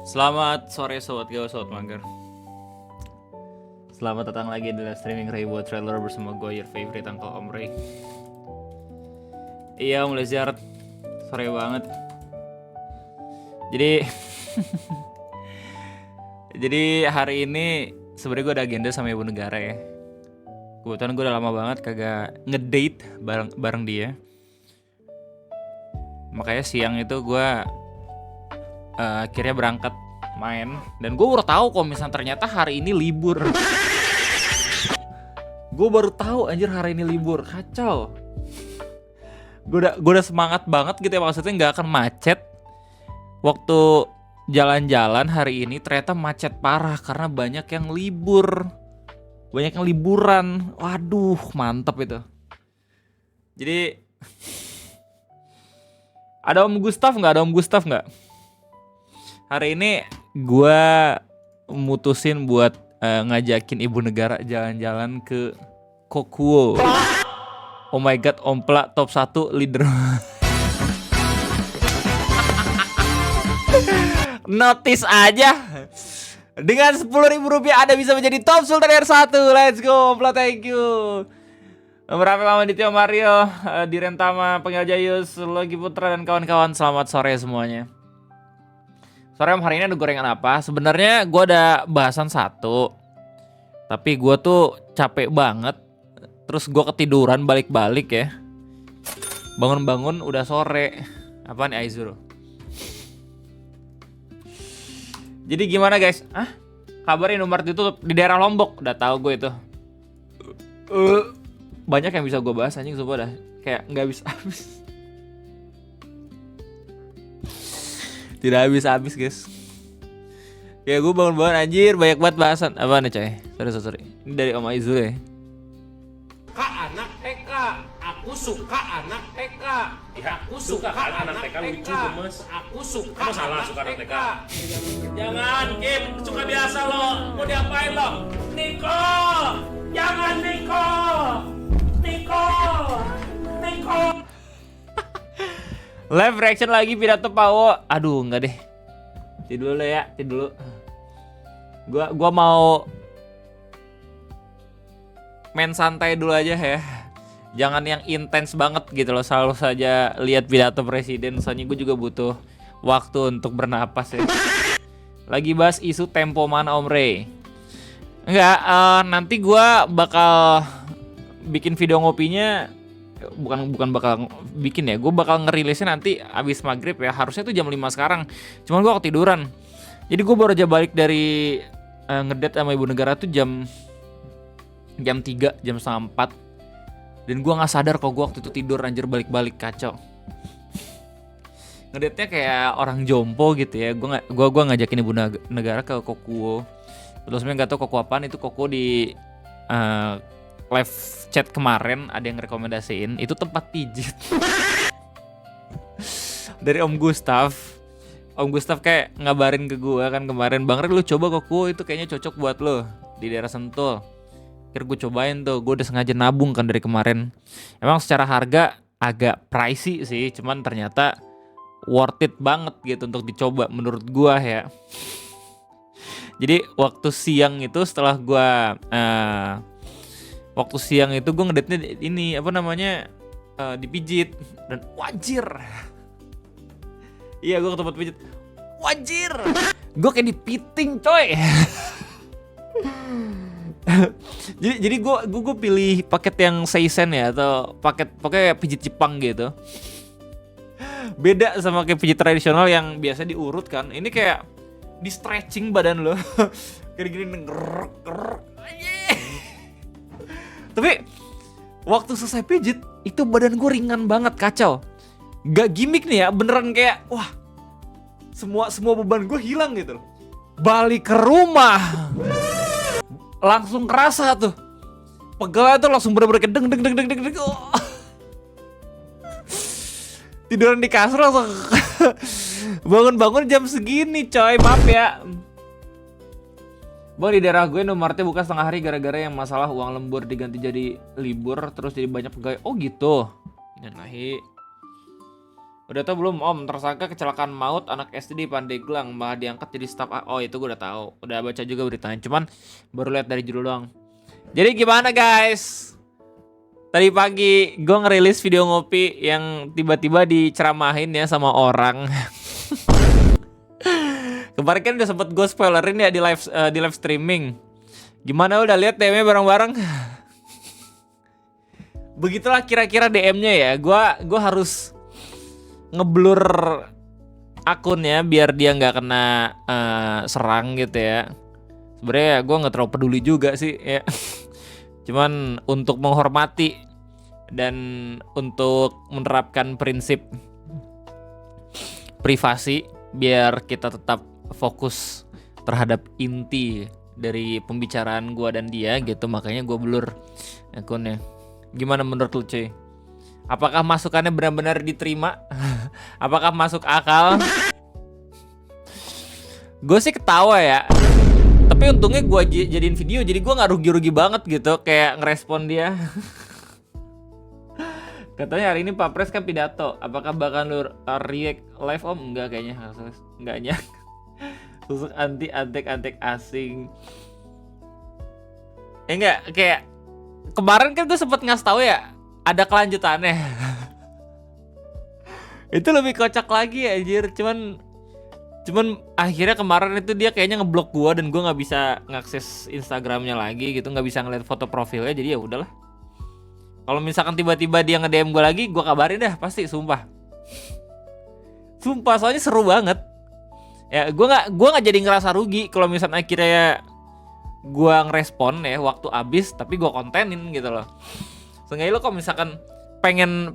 Selamat sore Sobat Gaul, Sobat Mager. Selamat datang lagi di live streaming Raybo Trailer bersama gue, your favorite Uncle Om Ray. Iya Om Lezard, sore banget. Jadi Jadi hari ini sebenarnya gue ada agenda sama ibu negara ya. Kebetulan gue udah lama banget kagak ngedate bareng dia. Makanya siang itu gue akhirnya berangkat main. Dan gue baru tahu kalau misalnya ternyata hari ini libur. Gue baru tahu anjir hari ini libur. Kacau. Gue udah semangat banget gitu ya, maksudnya nggak akan macet. Waktu jalan-jalan hari ini ternyata macet parah karena banyak yang libur. Banyak yang liburan. Waduh, mantep itu. Jadi ada Om Gustaf nggak? Ada Om Gustaf nggak? Hari ini gue mutusin buat ngajakin ibu negara jalan-jalan ke Kokuo. Oh my god, Ompla top 1 leader. Notice aja. Dengan 10.000 rupiah Anda bisa menjadi top Sultan R1. Let's go, Ompla, thank you. Berapa Mama Dityo Mario, Direntama, Penggil Jayus, Logi Putra dan kawan-kawan, selamat sore semuanya. Sore hari ini ada gorengan apa? Sebenarnya gue ada bahasan satu, tapi gue tuh capek banget. Terus gue ketiduran balik-balik ya. Bangun-bangun udah sore. Apaan nih Aizul? Jadi gimana guys? Kabarnya Indomaret ditutup di daerah Lombok. Udah tahu gue itu. Banyak yang bisa gue bahas anjing, sumpah dah. Kayak nggak habis-habis. Tidak habis-habis guys. Kayak gue bangun-bangun anjir banyak banget bahasan. Apa nih coy? Sorry. Ini dari Om Aizul ya. Kak anak TK, aku suka anak TK. Ya, Aku suka anak TK lucu gemes. Aku suka Kamu salah anak suka anak TK. Jangan Kim, suka biasa lo. Mau diapain lo? Niko, jangan Niko. Niko. Live reaction lagi pidato Pawo. Aduh, enggak deh. Tidur dulu ya, tidur dulu. Gua mau main santai dulu aja ya. Jangan yang intens banget gitu loh. Selalu saja lihat pidato presiden. Soalnya gue juga butuh waktu untuk bernapas ya. Lagi bahas isu tempo mana Om Ray? Enggak, nanti gua bakal bikin video ngopinya. Bukan bakal bikin ya, gue bakal ngerilisnya nanti abis maghrib ya. Harusnya tuh jam 5 sekarang, cuman gue ketiduran. Jadi gue baru aja balik dari ngedate sama ibu negara tuh jam 3, jam setengah 4. Dan gue gak sadar kalau gue waktu itu tidur anjir, balik-balik kacau. Ngedate-nya kayak orang jompo gitu ya. Gue ngajakin ibu negara ke Kokuo. Terus sebenernya gak tau Kokuo apaan. Itu Kokuo di live chat kemarin ada yang rekomendasiin, itu tempat pijit. Dari Om Gustaf. Om Gustaf kayak ngabarin ke gue kan kemarin, Bang Red lu coba Kokuo, itu kayaknya cocok buat lo di daerah Sentul. Akhirnya gue cobain tuh, gue udah sengaja nabung kan dari kemarin. Emang secara harga agak pricey sih, cuman ternyata worth it banget gitu untuk dicoba menurut gue ya. Jadi waktu siang itu setelah gue ngedate-nya ini apa namanya dipijit dan wajir. Iya gue ke tempat pijit, wajir. Gue kayak dipiting coy. jadi gue pilih paket yang seisen ya, atau paket pokoknya pijit Jepang gitu. Beda sama kayak pijit tradisional yang biasa diurut kan. Ini kayak di stretching badan lo. Gini-gini ngerek. Tapi waktu selesai pijit itu badan gue ringan banget, kacau. Gak gimmick nih ya, beneran kayak wah, semua beban gue hilang gitu. Balik ke rumah langsung kerasa tuh pegelnya tuh langsung bener-bener kedeng. Tiduran di kasur langsung bangun jam segini coy, maaf ya. Bang, di daerah gue Indomaretnya buka setengah hari gara-gara yang masalah uang lembur diganti jadi libur, terus jadi banyak pegawai. Oh gitu. Innalillahi. Udah tau belum om, tersangka kecelakaan maut anak SD di Pandeglang malah diangkat jadi staf. Oh itu gue udah tahu, udah baca juga beritanya. Cuman baru lihat dari judul doang. Jadi gimana guys? Tadi pagi gue ngerilis video ngopi yang tiba-tiba diceramahin ya sama orang. Kemarin kan udah sempet gue spoilerin ya di live streaming. Gimana udah lihat DM-nya bareng-bareng? Begitulah kira-kira DM-nya ya. Gua harus ngeblur akunnya biar dia nggak kena serang gitu ya. Sebenarnya gue nggak terlalu peduli juga sih ya. Cuman untuk menghormati dan untuk menerapkan prinsip privasi biar kita tetap fokus terhadap inti dari pembicaraan gue dan dia gitu, makanya gue blur akunnya. Gimana menurut lu cuy? Apakah masukannya benar-benar diterima? Apakah masuk akal? Gue sih ketawa ya. Tapi untungnya gue jadiin video, jadi gue gak rugi-rugi banget gitu kayak ngerespon dia. Katanya hari ini Pak Pres kan pidato. Apakah bakal lu react live om? Enggak kayaknya. Enggaknya. Susuk antek asing. Enggak, kayak kemarin kan gue sempet ngasih tahu ya, ada kelanjutannya. Itu lebih kocak lagi anjir. Cuman akhirnya kemarin itu dia kayaknya ngeblok gue dan gue nggak bisa ngakses Instagramnya lagi gitu, nggak bisa ngeliat foto profilnya. Jadi ya udahlah. Kalau misalkan tiba-tiba dia nge-DM gue lagi, gue kabarin dah pasti, sumpah. Sumpah, soalnya seru banget. Ya gue nggak jadi ngerasa rugi kalau misalnya akhirnya gue ngerespon ya waktu abis, tapi gue kontenin gitu loh. Seenggaknya lo kalau misalkan pengen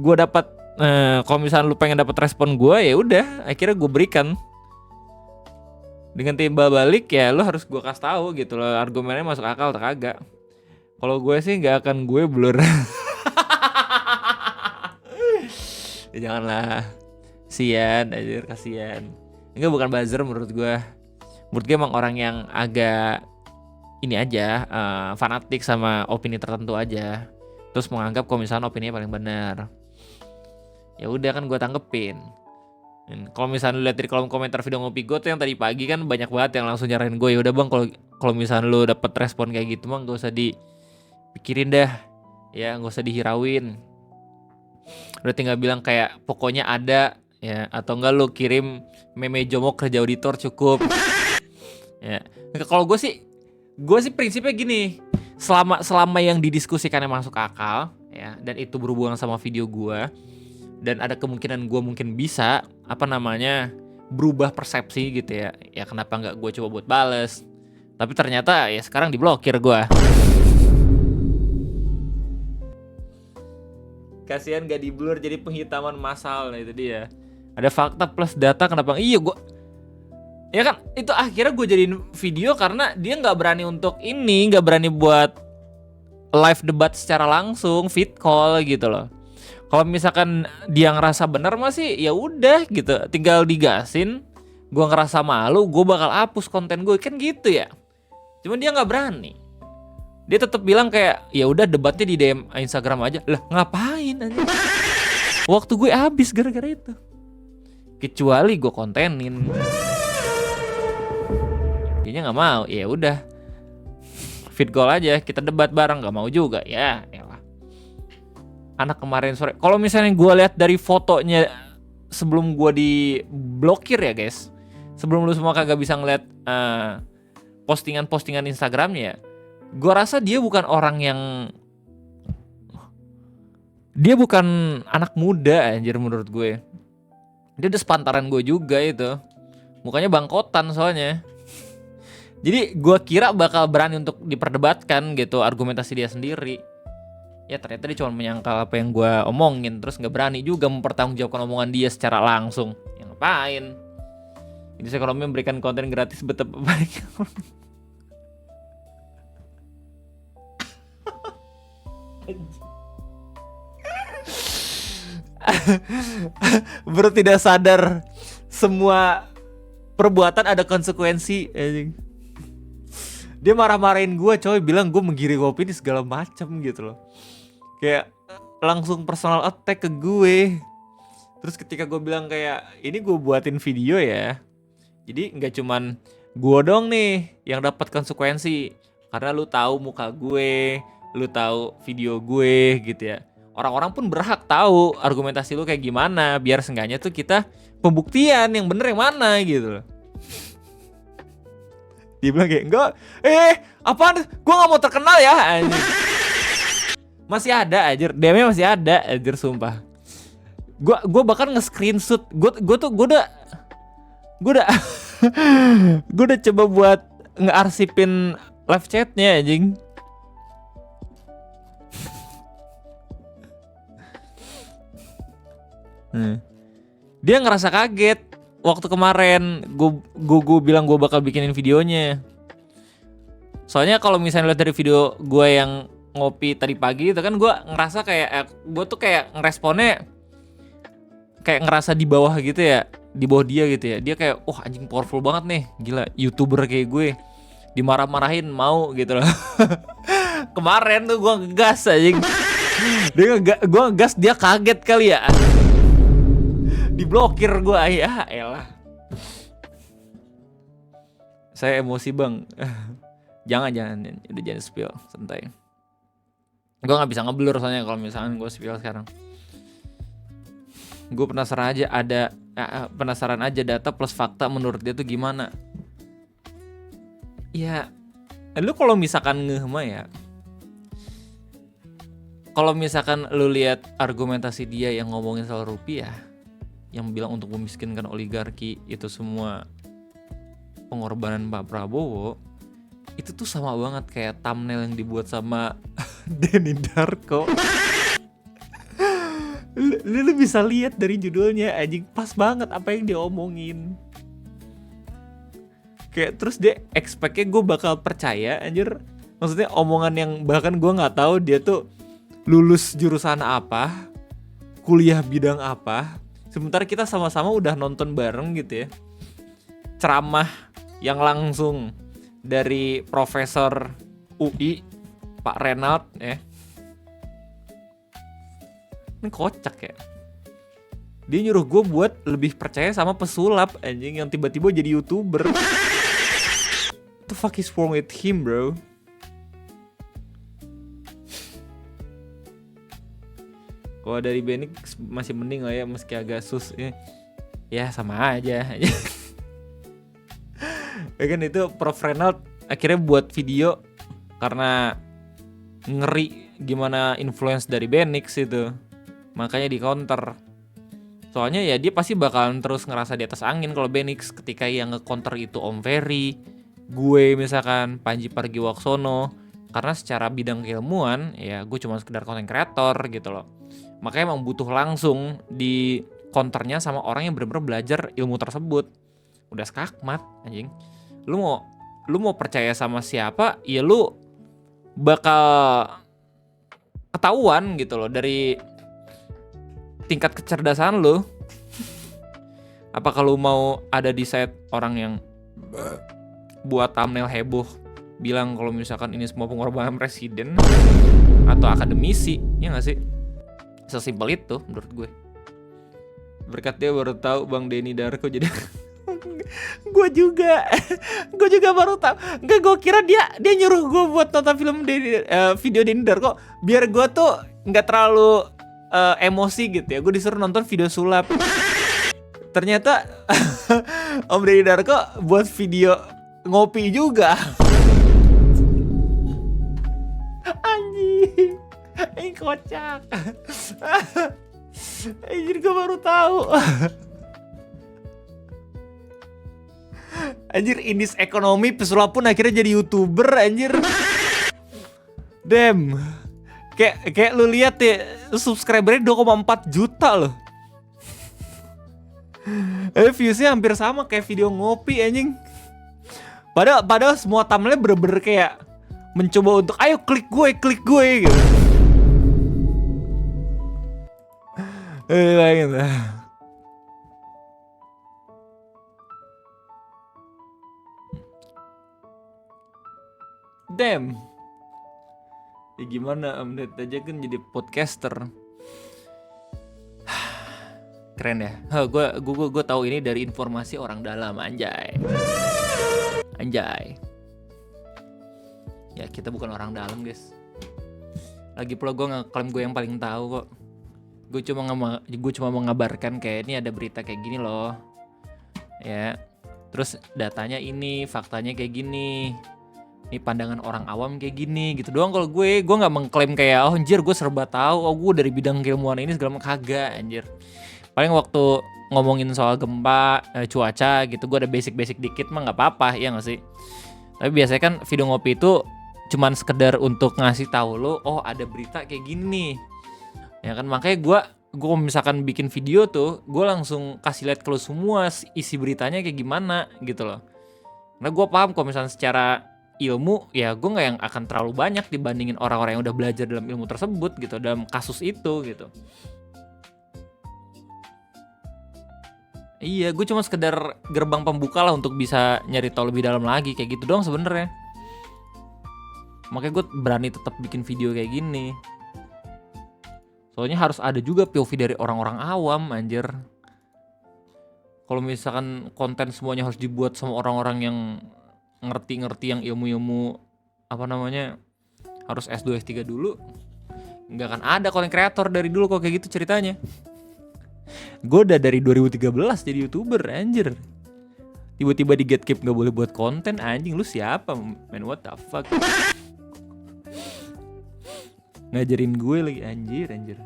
gue dapat, kalau misalkan lu pengen dapat respon gue, ya udah akhirnya gue berikan. Dengan timbal balik ya lo harus gue kasih tahu gitu loh, argumennya masuk akal atau kagak. Kalau gue sih nggak akan gue blur. Ya, janganlah, kasian anjir, kasian. Enggak, bukan buzzer menurut gue. Menurut gue emang orang yang agak ini aja, fanatik sama opini tertentu aja. Terus menganggap kalau misalnya opininya paling benar. Ya udah kan gue tanggepin. Kalau misalnya lu lihat di kolom komentar video ngopi gue tuh yang tadi pagi kan banyak banget yang langsung nyaranin gue, ya udah bang, kalau misalnya lu dapet respon kayak gitu mah gak usah dipikirin dah. Ya gak usah dihirauin. Udah tinggal bilang kayak pokoknya ada ya, atau enggak lu kirim meme jomok kerja auditor cukup. Ya, kalau gue sih prinsipnya gini, selama yang didiskusikannya masuk akal ya, dan itu berhubungan sama video gue, dan ada kemungkinan gue mungkin bisa berubah persepsi gitu ya kenapa nggak gue coba buat bales. Tapi ternyata ya sekarang diblokir gue. Kasihan gak diblur jadi penghitaman massal. Nah itu dia, ada fakta plus data. Kenapa iya gue ya kan, itu akhirnya gue jadiin video karena dia nggak berani buat live debat secara langsung, fit call gitu loh. Kalau misalkan dia ngerasa benar masih ya udah gitu, tinggal digasin. Gue ngerasa malu, gue bakal hapus konten gue kan gitu ya. Cuman dia nggak berani. Dia tetap bilang kayak ya udah debatnya di DM Instagram aja. Lah ngapain aja? Waktu gue habis gara-gara itu. Kecuali gue kontenin. Dia nggak mau, ya udah. Fit call aja, kita debat bareng, nggak mau juga ya. Elah. Anak kemarin sore. Kalau misalnya gue lihat dari fotonya sebelum gue diblokir ya guys, sebelum lu semua kagak bisa ngeliat postingan-postingan Instagramnya, gue rasa dia bukan anak muda anjir menurut gue. Dia udah sepantaran gue juga itu. Mukanya bangkotan soalnya. Jadi gue kira bakal berani untuk diperdebatkan gitu argumentasi dia sendiri. Ya ternyata dia cuma menyangkal apa yang gue omongin, terus gak berani juga mempertanggungjawabkan omongan dia secara langsung. Ya ngapain? Jadi ekonomi memberikan konten gratis betapa baik. Bro tidak sadar semua perbuatan ada konsekuensi. Dia marah-marahin gue coy, bilang gue menggiring opini segala macam gitu loh. Kayak langsung personal attack ke gue. Terus ketika gue bilang kayak ini gue buatin video ya, jadi nggak cuman gue dong nih yang dapat konsekuensi, karena lu tahu muka gue, lu tahu video gue gitu ya. Orang-orang pun berhak tahu argumentasi lu kayak gimana, biar seenggaknya tuh kita pembuktian yang bener yang mana gitu loh. Dia bilang kayak enggak, apaan? Gue nggak mau terkenal ya. Anjir. Masih ada anjir, DM-nya masih ada anjir sumpah. Gue bahkan nge-screenshot. Gue udah gue udah coba buat nge-arsipin live chatnya anjing. Dia ngerasa kaget waktu kemarin gue bilang gue bakal bikinin videonya. Soalnya kalau misalnya lihat dari video gue yang ngopi tadi pagi itu kan gue ngerasa kayak gue tuh kayak ngeresponnya kayak ngerasa di bawah gitu ya, di bawah dia gitu ya. Dia kayak anjing powerful banget nih, gila YouTuber kayak gue dimarah-marahin mau gitu loh. Kemarin tuh gue ngegas anjing. Gue ngegas, dia kaget kali ya. Diblokir gue, ya elah. Saya emosi bang. Jangan udah jangan spill, santai. Gue nggak bisa ngeblur soalnya kalau misalkan gue spill sekarang. Gue penasaran aja data plus fakta menurut dia tuh gimana. Ya, lu kalau misalkan ngeh mah ya, kalau misalkan lu lihat argumentasi dia yang ngomongin soal rupiah, yang bilang untuk memiskinkan oligarki itu semua pengorbanan Pak Prabowo, itu tuh sama banget kayak thumbnail yang dibuat sama Denny Darko. Lu bisa lihat dari judulnya anjing, pas banget apa yang dia omongin. Kayak terus dia expect-nya gue bakal percaya anjir. Maksudnya omongan yang bahkan gue nggak tahu dia tuh lulus jurusan apa, kuliah bidang apa. Sementara kita sama-sama udah nonton bareng gitu ya, ceramah yang langsung dari Profesor UI Pak Renald ya. Ini kocak ya. Dia nyuruh gue buat lebih percaya sama pesulap anjing yang tiba-tiba jadi YouTuber. What the fuck is wrong with him, bro? Kalau dari Benix masih mending lah ya, meski agak sus ya sama aja. Ya kan itu Prof Renald akhirnya buat video karena ngeri gimana influence dari Benix itu. Makanya di counter. Soalnya ya dia pasti bakalan terus ngerasa di atas angin kalau Benix ketika yang nge-counter itu Om Ferry, gue misalkan, Panji Pragiwaksono. Karena secara bidang keilmuan ya gue cuma sekedar content creator gitu loh. Makanya emang butuh langsung di counternya sama orang yang benar-benar belajar ilmu tersebut. Udah skakmat anjing. Lu mau percaya sama siapa, ya lu bakal ketahuan gitu loh dari tingkat kecerdasan lu. Apakah lu mau ada di side orang yang buat thumbnail heboh bilang kalau misalkan ini semua pengorbanan presiden, atau akademisi, ya nggak sih? Sesimpel itu menurut gue. Berkat dia baru tahu Bang Denny Darko jadi gue juga baru tahu. Enggak, gue kira dia nyuruh gue buat nonton film video Denny Darko biar gue tuh nggak terlalu emosi gitu ya. Gue disuruh nonton video sulap. Ternyata Om Denny Darko buat video ngopi juga. Anjing, ini kocak. Anjir, gue baru tahu. Anjir, indis ekonomi pesulap pun akhirnya jadi YouTuber anjir. Damn. Kayak lu lihat ya, subscribernya 2,4 juta loh. Viewsnya hampir sama kayak video ngopi anjing. Padahal semua thumbnailnya bener-bener kayak mencoba untuk ayo klik gue gitu. Bayangin lah. Damn. Ya gimana, Amnet aja kan jadi podcaster. Keren ya. Gue tahu ini dari informasi orang dalam, anjay. Anjay. Ya kita bukan orang dalam guys. Lagi pula gue ngeklaim gue yang paling tahu kok. Gue cuma mengabarkan kayak ini ada berita kayak gini loh. Ya. Terus datanya ini, faktanya kayak gini. Ini pandangan orang awam kayak gini gitu doang. Kalau gue nggak mengklaim kayak oh anjir gue serba tahu, oh gue dari bidang keilmuan ini segala macam, kagak anjir. Paling waktu ngomongin soal gempa, cuaca gitu, gue ada basic dikit mah nggak apa-apa, ya nggak sih? Tapi biasanya kan video ngopi itu cuman sekedar untuk ngasih tahu lo, oh ada berita kayak gini. Ya kan, makanya gue misalkan bikin video tuh, gue langsung kasih lihat ke lo semua isi beritanya kayak gimana gitu loh. Karena gue paham kalau misalnya secara ilmu, ya gue nggak yang akan terlalu banyak dibandingin orang-orang yang udah belajar dalam ilmu tersebut gitu, dalam kasus itu gitu. Iya, gue cuma sekedar gerbang pembuka lah untuk bisa nyari tahu lebih dalam lagi, kayak gitu doang sebenarnya. Makanya gue berani tetap bikin video kayak gini. Soalnya harus ada juga POV dari orang-orang awam, anjir. Kalau misalkan konten semuanya harus dibuat sama orang-orang yang ngerti-ngerti yang ilmu-ilmu apa namanya, harus S2 S3 dulu, nggak akan ada konten kreator dari dulu kok kayak gitu ceritanya. Gue udah dari 2013 jadi YouTuber, anjir. Tiba-tiba di gatekeep gak boleh buat konten, anjing lu siapa? Man, what the fuck? Ngajarin gue lagi, anjir.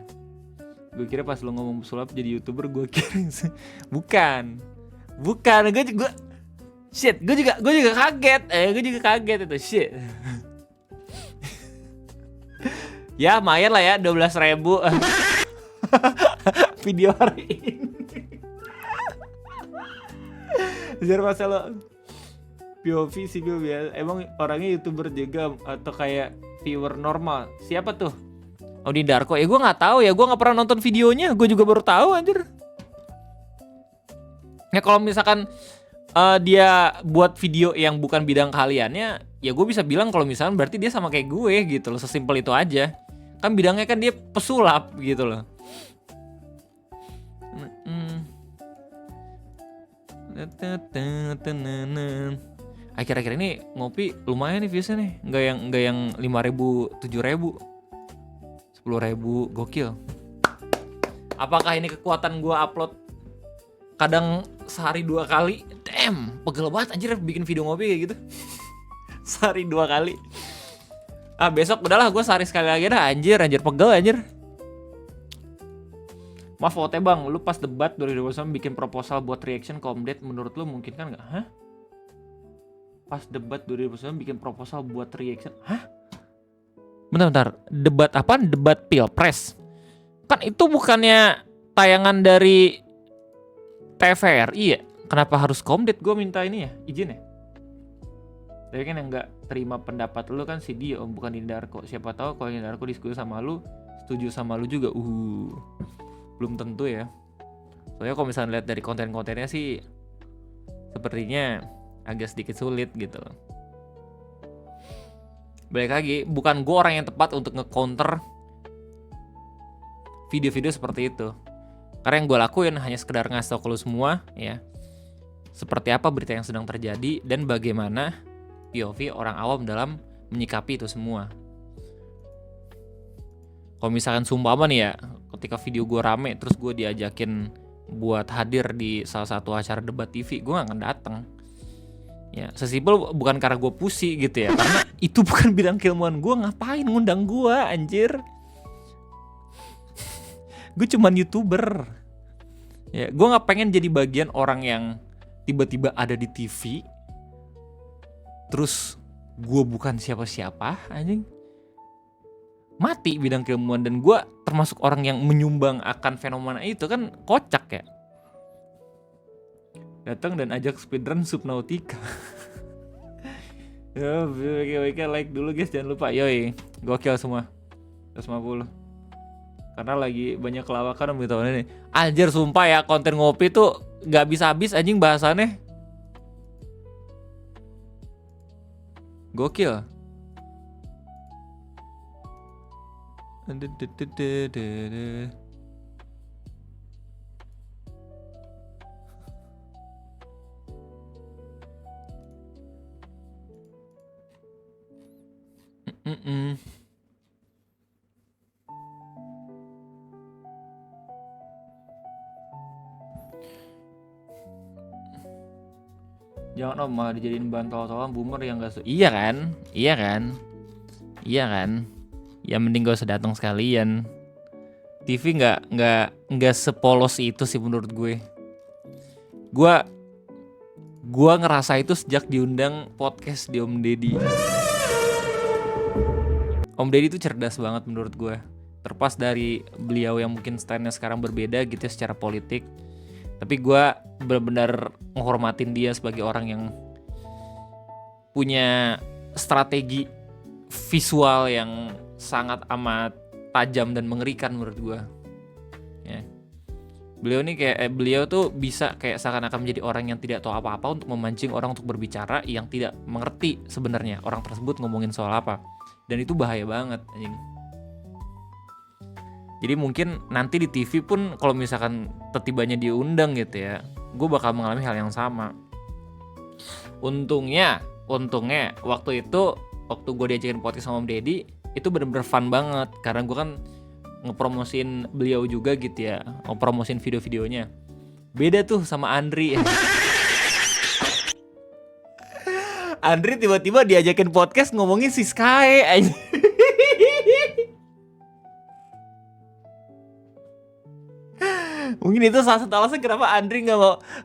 Gue kira pas lo ngomong sulap jadi YouTuber, gue kira bukan, gue shit, gue juga kaget itu, shit. Ya lumayan lah ya, 12.000 video hari ini. Biar masalah POV sih gue biasa. Emang orangnya YouTuber juga atau kayak viewer normal? Siapa tuh? Audi Darko. Ya gue nggak tahu ya, gue nggak pernah nonton videonya. Gue juga baru tahu anjir. Ya kalau misalkan dia buat video yang bukan bidang kaliannya, ya gue bisa bilang kalau misalkan berarti dia sama kayak gue gitu loh. Sesimpel itu aja. Kan bidangnya kan dia pesulap gitu loh. Akhir-akhir ini ngopi lumayan nih viewsnya nih, nggak yang 5.000, 7.000, 10.000, gokil. Apakah ini kekuatan gue upload kadang sehari 2 kali? Damn, pegel banget anjir bikin video ngopi kayak gitu. Sehari 2 kali. Besok udahlah gue sehari sekali lagi dah, anjir pegel anjir. Maaf vote bang, lu pas debat 2021 bikin proposal buat reaction Komdet, menurut lu mungkin kan nggak? Hah? Pas debat 2021 bikin proposal buat reaction? Hah? Bentar, debat apaan? Debat pilpres? Kan itu bukannya tayangan dari TVRI ya? Kenapa harus Komdet gue minta ini ya, izin ya? Tapi kan yang nggak terima pendapat lu kan si Dio, bukan Indarko. Siapa tahu kalau Indarko diskusi sama lu, setuju sama lu juga. Belum tentu ya. Soalnya kalau misalnya lihat dari konten-kontennya sih sepertinya agak sedikit sulit gitu. Balik lagi, bukan gue orang yang tepat untuk nge-counter video-video seperti itu. Karena yang gue lakuin hanya sekedar ngasih tau ke lu semua ya, seperti apa berita yang sedang terjadi dan bagaimana POV orang awam dalam menyikapi itu semua. Kalau misalkan sumpama nih ya, ketika video gue rame terus gue diajakin buat hadir di salah satu acara debat TV, gue gak akan datang. Ya, sesimpel bukan karena gue pusi gitu ya, karena itu bukan bidang keilmuan gue, ngapain ngundang gue anjir. Gue cuman YouTuber. Ya, gue gak pengen jadi bagian orang yang tiba-tiba ada di TV terus gue bukan siapa-siapa anjing. Mati bidang keilmuan, dan gue termasuk orang yang menyumbang akan fenomena itu, kan kocak ya. Datang dan ajak speedrun Subnautica. Ya, oke, like dulu guys, jangan lupa. Yoi, gokil semua 150. Karena lagi banyak kelawakan tahun ini. Anjir sumpah ya, konten ngopi tuh gak bisa habis anjing bahasannya. Gokil. Mm-mm. Jangan malah dijadiin bahan tawa-tawa boomer yang gak iya kan? Iya kan? Iya kan? Ya mending gak usah datang sekalian. TV nggak sepolos itu sih menurut gue. Gua ngerasa itu sejak diundang podcast di Om Deddy. Om Deddy itu cerdas banget menurut gue. Terpas dari beliau yang mungkin stand-nya sekarang berbeda gitu ya secara politik. Tapi gue benar-benar menghormatin dia sebagai orang yang punya strategi visual yang sangat amat tajam dan mengerikan menurut gue. Ya. Beliau tuh bisa kayak seakan-akan menjadi orang yang tidak tahu apa-apa untuk memancing orang untuk berbicara yang tidak mengerti sebenarnya orang tersebut ngomongin soal apa. Dan itu bahaya banget anjing. Jadi mungkin nanti di TV pun kalau misalkan tetibanya diundang gitu ya, gue bakal mengalami hal yang sama. Untungnya waktu gue diajakin podcast sama Om Deddy, itu bener-bener fun banget. Karena gue kan ngepromosin beliau juga gitu ya, ngepromosin video-videonya. Beda tuh sama Andri. Andri tiba-tiba diajakin podcast ngomongin si Sky aja. Mungkin itu salah satu alasan kenapa Andri nggak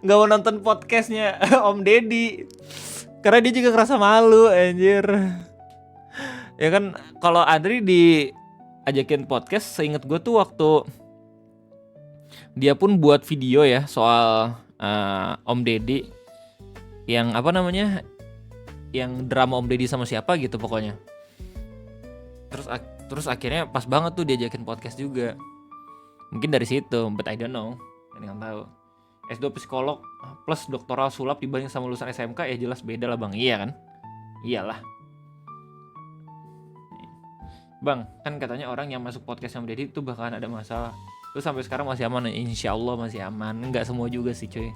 mau nonton podcastnya Om Deddy, karena dia juga ngerasa malu anjir. Ya kan kalau Andri diajakin podcast, seinget gue tuh waktu dia pun buat video ya soal Om Deddy yang apa namanya, yang drama Om Deddy sama siapa gitu pokoknya. Terus akhirnya pas banget tuh diajakin podcast juga. Mungkin dari situ, but I don't know. Nggak tahu. S2 psikolog plus doktoral sulap dibanding sama lulusan SMK ya jelas beda lah bang. Iya kan? Iyalah. Bang, kan katanya orang yang masuk podcast sama Deddy itu bakalan ada masalah. Terus sampai sekarang masih aman? Insya Allah masih aman. Enggak semua juga sih cuy.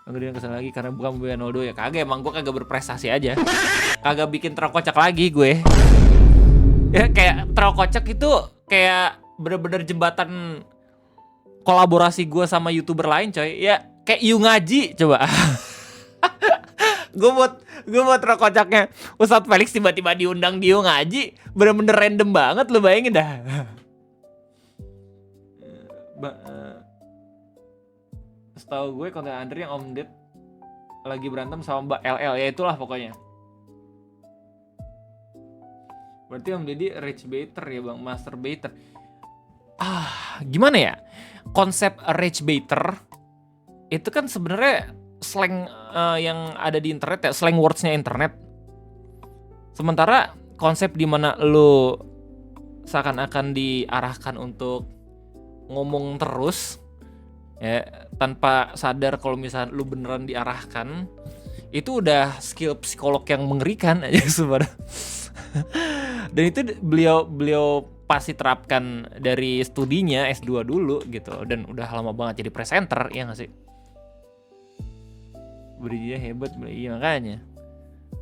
Kemudian kesal lagi karena bukan Boyan Nodo ya. Kagak, emang gue kagak berprestasi aja. Kagak bikin terkocak lagi gue. Ya kayak terkocak itu kayak bener-bener jembatan kolaborasi gue sama YouTuber lain coy. Ya kayak Yu Ngaji coba. Gue buat terkocaknya Ustadz Felix tiba-tiba diundang di Yu Ngaji. Bener-bener random banget, lu bayangin dah. Setahu gue konten Andri yang Om Ded lagi berantem sama Mbak LL, ya itulah pokoknya. Berarti Om Deddy rage baiter ya bang, master baiter. Gimana ya? Konsep rage baiter itu kan sebenarnya slang yang ada di internet ya, slang words-nya internet. Sementara konsep di mana lu seakan-akan diarahkan untuk ngomong terus ya tanpa sadar kalau misalnya lu beneran diarahkan, itu udah skill psikolog yang mengerikan aja sebenarnya. Dan itu beliau pasti terapkan dari studinya S2 dulu gitu, dan udah lama banget jadi presenter, ya nggak sih? Berinya hebat, iya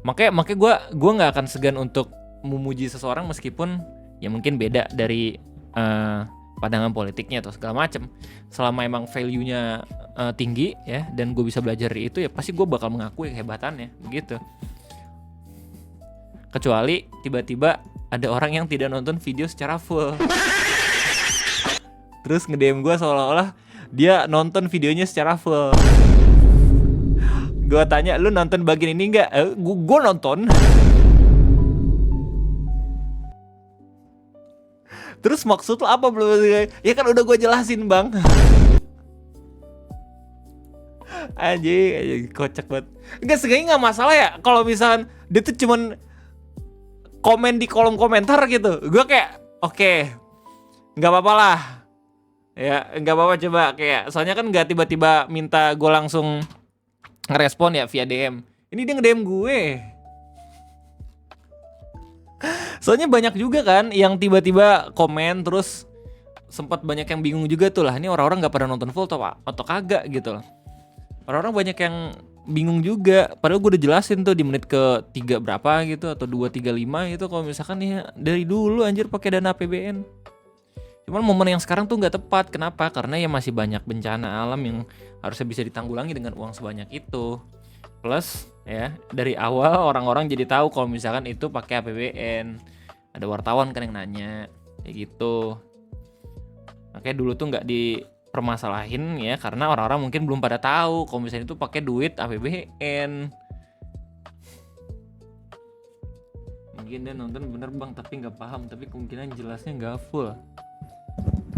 makanya gue nggak akan segan untuk memuji seseorang meskipun ya mungkin beda dari pandangan politiknya atau segala macem. Selama emang value-nya tinggi ya, dan gue bisa belajar dari itu, ya pasti gue bakal mengakui kehebatannya begitu. Kecuali tiba-tiba ada orang yang tidak nonton video secara full, terus nge-DM gue seolah-olah dia nonton videonya secara full. Gue tanya, lu nonton bagian ini nggak? Gue nonton. Terus maksud lo apa belum? Ya kan udah gue jelasin bang. Anjing, kocak banget. Enggak, sebenarnya nggak masalah ya kalau misalkan dia tuh cuman komen di kolom komentar gitu. Gue kayak oke, nggak apa-apa lah. Ya nggak apa-apa, coba kayak soalnya kan nggak tiba-tiba minta gue langsung ngerespon ya via DM. Ini dia nge-DM gue. Soalnya banyak juga kan yang tiba-tiba komen, terus sempat banyak yang bingung juga tuh lah, ini orang-orang nggak pada nonton full atau kagak gitu loh. Orang-orang banyak yang bingung juga. Padahal gue udah jelasin tuh di menit ke 3 berapa gitu atau 2:35 gitu kalau misalkan ya dari dulu anjir pakai dana APBN. Cuman momen yang sekarang tuh nggak tepat. Kenapa? Karena ya masih banyak bencana alam yang harusnya bisa ditanggulangi dengan uang sebanyak itu. Plus ya dari awal orang-orang jadi tahu kalau misalkan itu pakai APBN. Ada wartawan kan yang nanya kayak gitu. Makanya dulu tuh nggak dipermasalahin ya karena orang-orang mungkin belum pada tahu kalau misalnya itu pakai duit APBN. Mungkin dia nonton bener bang tapi nggak paham, tapi kemungkinan jelasnya nggak full.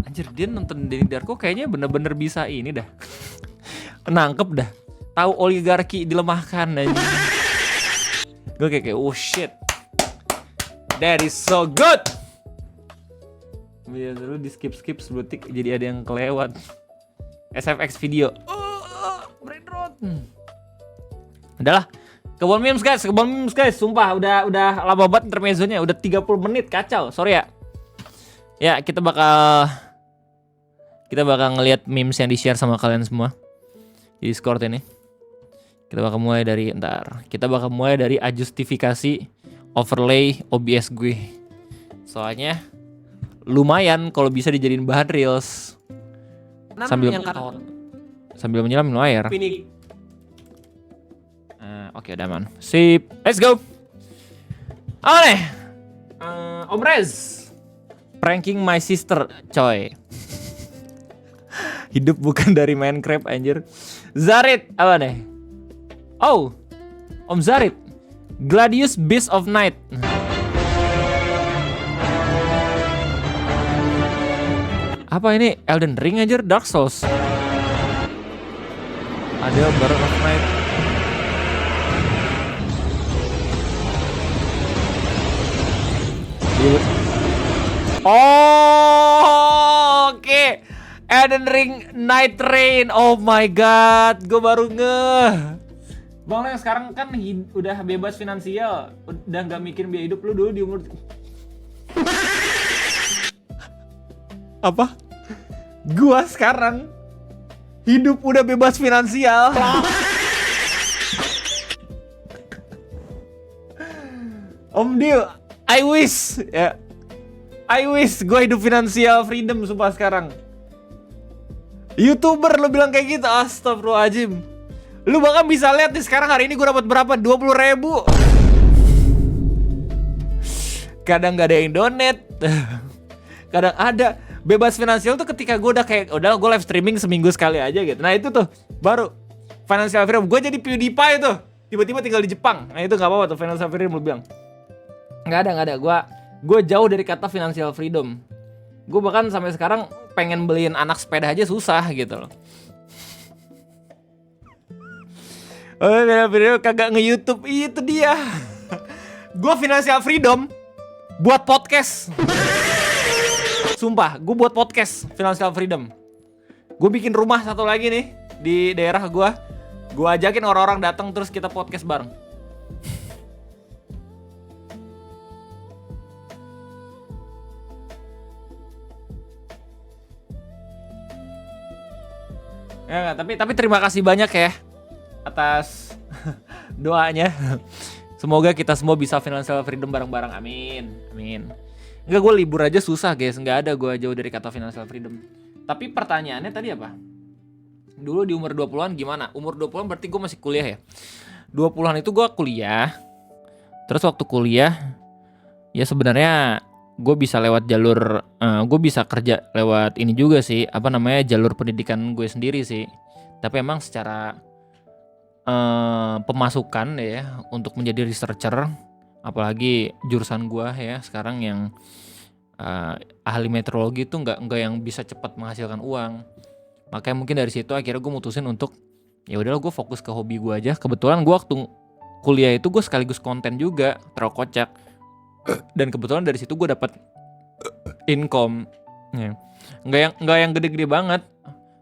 Anjir, dia nonton Denny Darko kayaknya bener-bener bisa ini dah. Nangkep dah. Tahu oligarki dilemahkan aja. Gue kayak oh shit. That is so good. Biar dulu di skip sebutik jadi ada yang kelewat. SFX video. Brain rot. Udahlah. Kebon memes guys. Sumpah udah lama banget intermezzonya. Udah 30 menit kacau. Sorry ya. Ya, kita bakal ngelihat memes yang di-share sama kalian semua di Discord ini. Kita bakal mulai dari justifikasi overlay OBS gue. Soalnya lumayan kalau bisa dijadiin bahan reels. Sambil menyelam minum air. Oke, udah man. Sip. Let's go. Om Rez. Pranking my sister, coy. Hidup bukan dari Minecraft anjir. Zarit, apa nih? Oh, Om Zarit. Gladius Beast of Night. Apa ini? Elden Ring anjir, Dark Souls. Ada Baron of Night. Oh, oke. Elden Ring Night Rain. Oh my god, gue baru ngeh. Bang, lo yang sekarang kan udah bebas finansial, udah nggak mikir biaya hidup. Lu dulu di umur apa? Gua sekarang hidup udah bebas finansial. Om Dio, I wish ya. I wish gue hidup finansial freedom sumpah sekarang. YouTuber lo bilang kayak gitu, astagfirullahaladzim. Lu bahkan bisa lihat nih sekarang hari ini gue dapat berapa? 20.000. Kadang gak ada yang donate. Kadang ada. Bebas finansial tuh ketika gue udah gue live streaming seminggu sekali aja gitu. Nah itu tuh baru financial freedom. Gue jadi PewDiePie tuh. Tiba-tiba tinggal di Jepang. Nah itu gak apa-apa tuh financial freedom lu bilang. Gak ada. Gue jauh dari kata financial freedom. Gue bahkan sampai sekarang pengen beliin anak sepeda aja susah gitu loh. Oh, video kagak nge-YouTube. Itu dia. Gue financial freedom buat podcast. Sumpah, gue buat podcast financial freedom. Gue bikin rumah satu lagi nih di daerah gue. Gue ajakin orang-orang datang terus kita podcast bareng. Ya, tapi terima kasih banyak ya atas doanya. Semoga kita semua bisa financial freedom bareng-bareng. Amin. Enggak, gue libur aja susah guys. Enggak ada gue jauh dari kata financial freedom. Tapi pertanyaannya tadi apa? Dulu di umur 20-an gimana? Umur 20-an berarti gue masih kuliah ya? 20-an itu gue kuliah. Terus waktu kuliah ya sebenarnya gue bisa lewat jalur gue bisa kerja lewat ini juga sih, apa namanya, jalur pendidikan gue sendiri sih. Tapi emang secara pemasukan ya untuk menjadi researcher, apalagi jurusan gue ya sekarang yang ahli meteorologi itu nggak yang bisa cepat menghasilkan uang. Makanya mungkin dari situ akhirnya gue mutusin untuk ya udahlah gue fokus ke hobi gue aja. Kebetulan gue waktu kuliah itu gue sekaligus konten juga, terlalu kocak. Dan kebetulan dari situ gue dapat income, ya. Nggak yang gede-gede banget,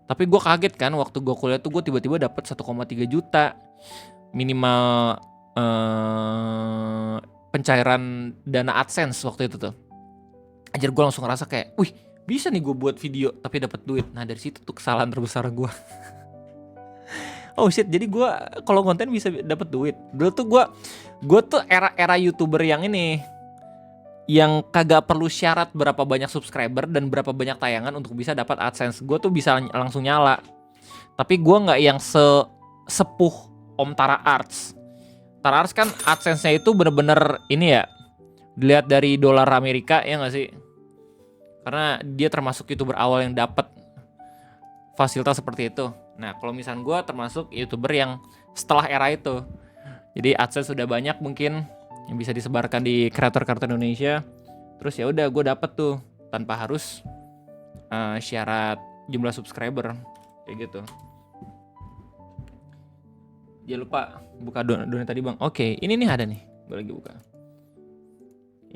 tapi gue kaget kan waktu gue kuliah tuh gue tiba-tiba dapat 1,3 juta minimal pencairan dana AdSense waktu itu tuh. Anjir, gue langsung ngerasa kayak, wih bisa nih gue buat video tapi dapat duit. Nah dari situ tuh kesalahan terbesar gue. Oh shit, jadi gue kalau konten bisa dapat duit. Dulu tuh gue tuh era YouTuber yang ini, yang kagak perlu syarat berapa banyak subscriber dan berapa banyak tayangan untuk bisa dapat AdSense. Gue tuh bisa langsung nyala. Tapi gue nggak yang sepuh Om Tara Arts. Tara Arts kan AdSense-nya itu bener-bener ini ya, dilihat dari dolar Amerika ya nggak sih? Karena dia termasuk YouTuber awal yang dapat fasilitas seperti itu. Nah, kalau misalnya gue termasuk YouTuber yang setelah era itu. Jadi AdSense sudah banyak mungkin yang bisa disebarkan di kreator-kreator Indonesia. Terus ya udah gue dapet tuh tanpa harus syarat jumlah subscriber kayak gitu. Jangan lupa buka donat tadi bang. Oke, ini nih ada nih. Gue lagi buka.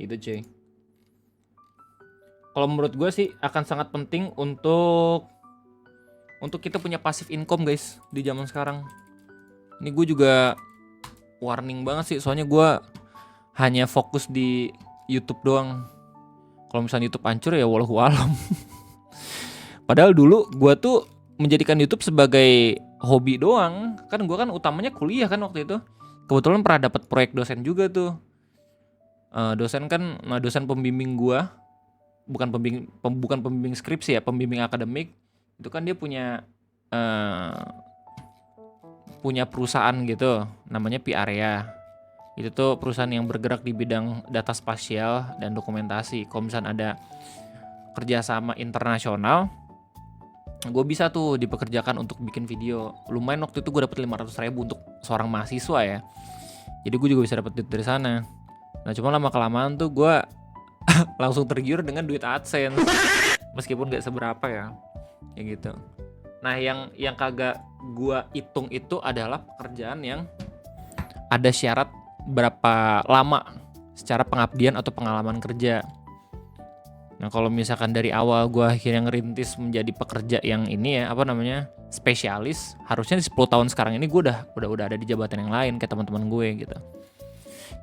Itu cuy. Kalau menurut gue sih akan sangat penting untuk kita punya passive income guys di zaman sekarang. Ini gue juga warning banget sih, soalnya gue hanya fokus di YouTube doang. Kalau misalnya YouTube hancur ya wallahu alam. Padahal dulu gue tuh menjadikan YouTube sebagai hobi doang. Kan gue kan utamanya kuliah kan waktu itu. Kebetulan pernah dapat proyek dosen juga tuh. Dosen pembimbing gue, bukan pembimbing skripsi ya, pembimbing akademik. Itu kan dia punya perusahaan gitu, namanya P-Area. Itu tuh perusahaan yang bergerak di bidang data spasial dan dokumentasi. Kalau misalnya ada kerjasama internasional, gue bisa tuh dipekerjakan untuk bikin video. Lumayan waktu itu gue dapet 500.000 untuk seorang mahasiswa ya. Jadi gue juga bisa dapet duit dari sana. Nah cuma lama-kelamaan tuh gue langsung tergiur dengan duit AdSense. Meskipun gak seberapa ya. Kayak gitu. Nah yang kagak gua hitung itu adalah pekerjaan yang ada syarat berapa lama secara pengabdian atau pengalaman kerja. Nah kalau misalkan dari awal gua akhirnya ngerintis menjadi pekerja yang ini ya, spesialis, harusnya di 10 tahun sekarang ini gua udah ada di jabatan yang lain kayak teman-teman gue gitu.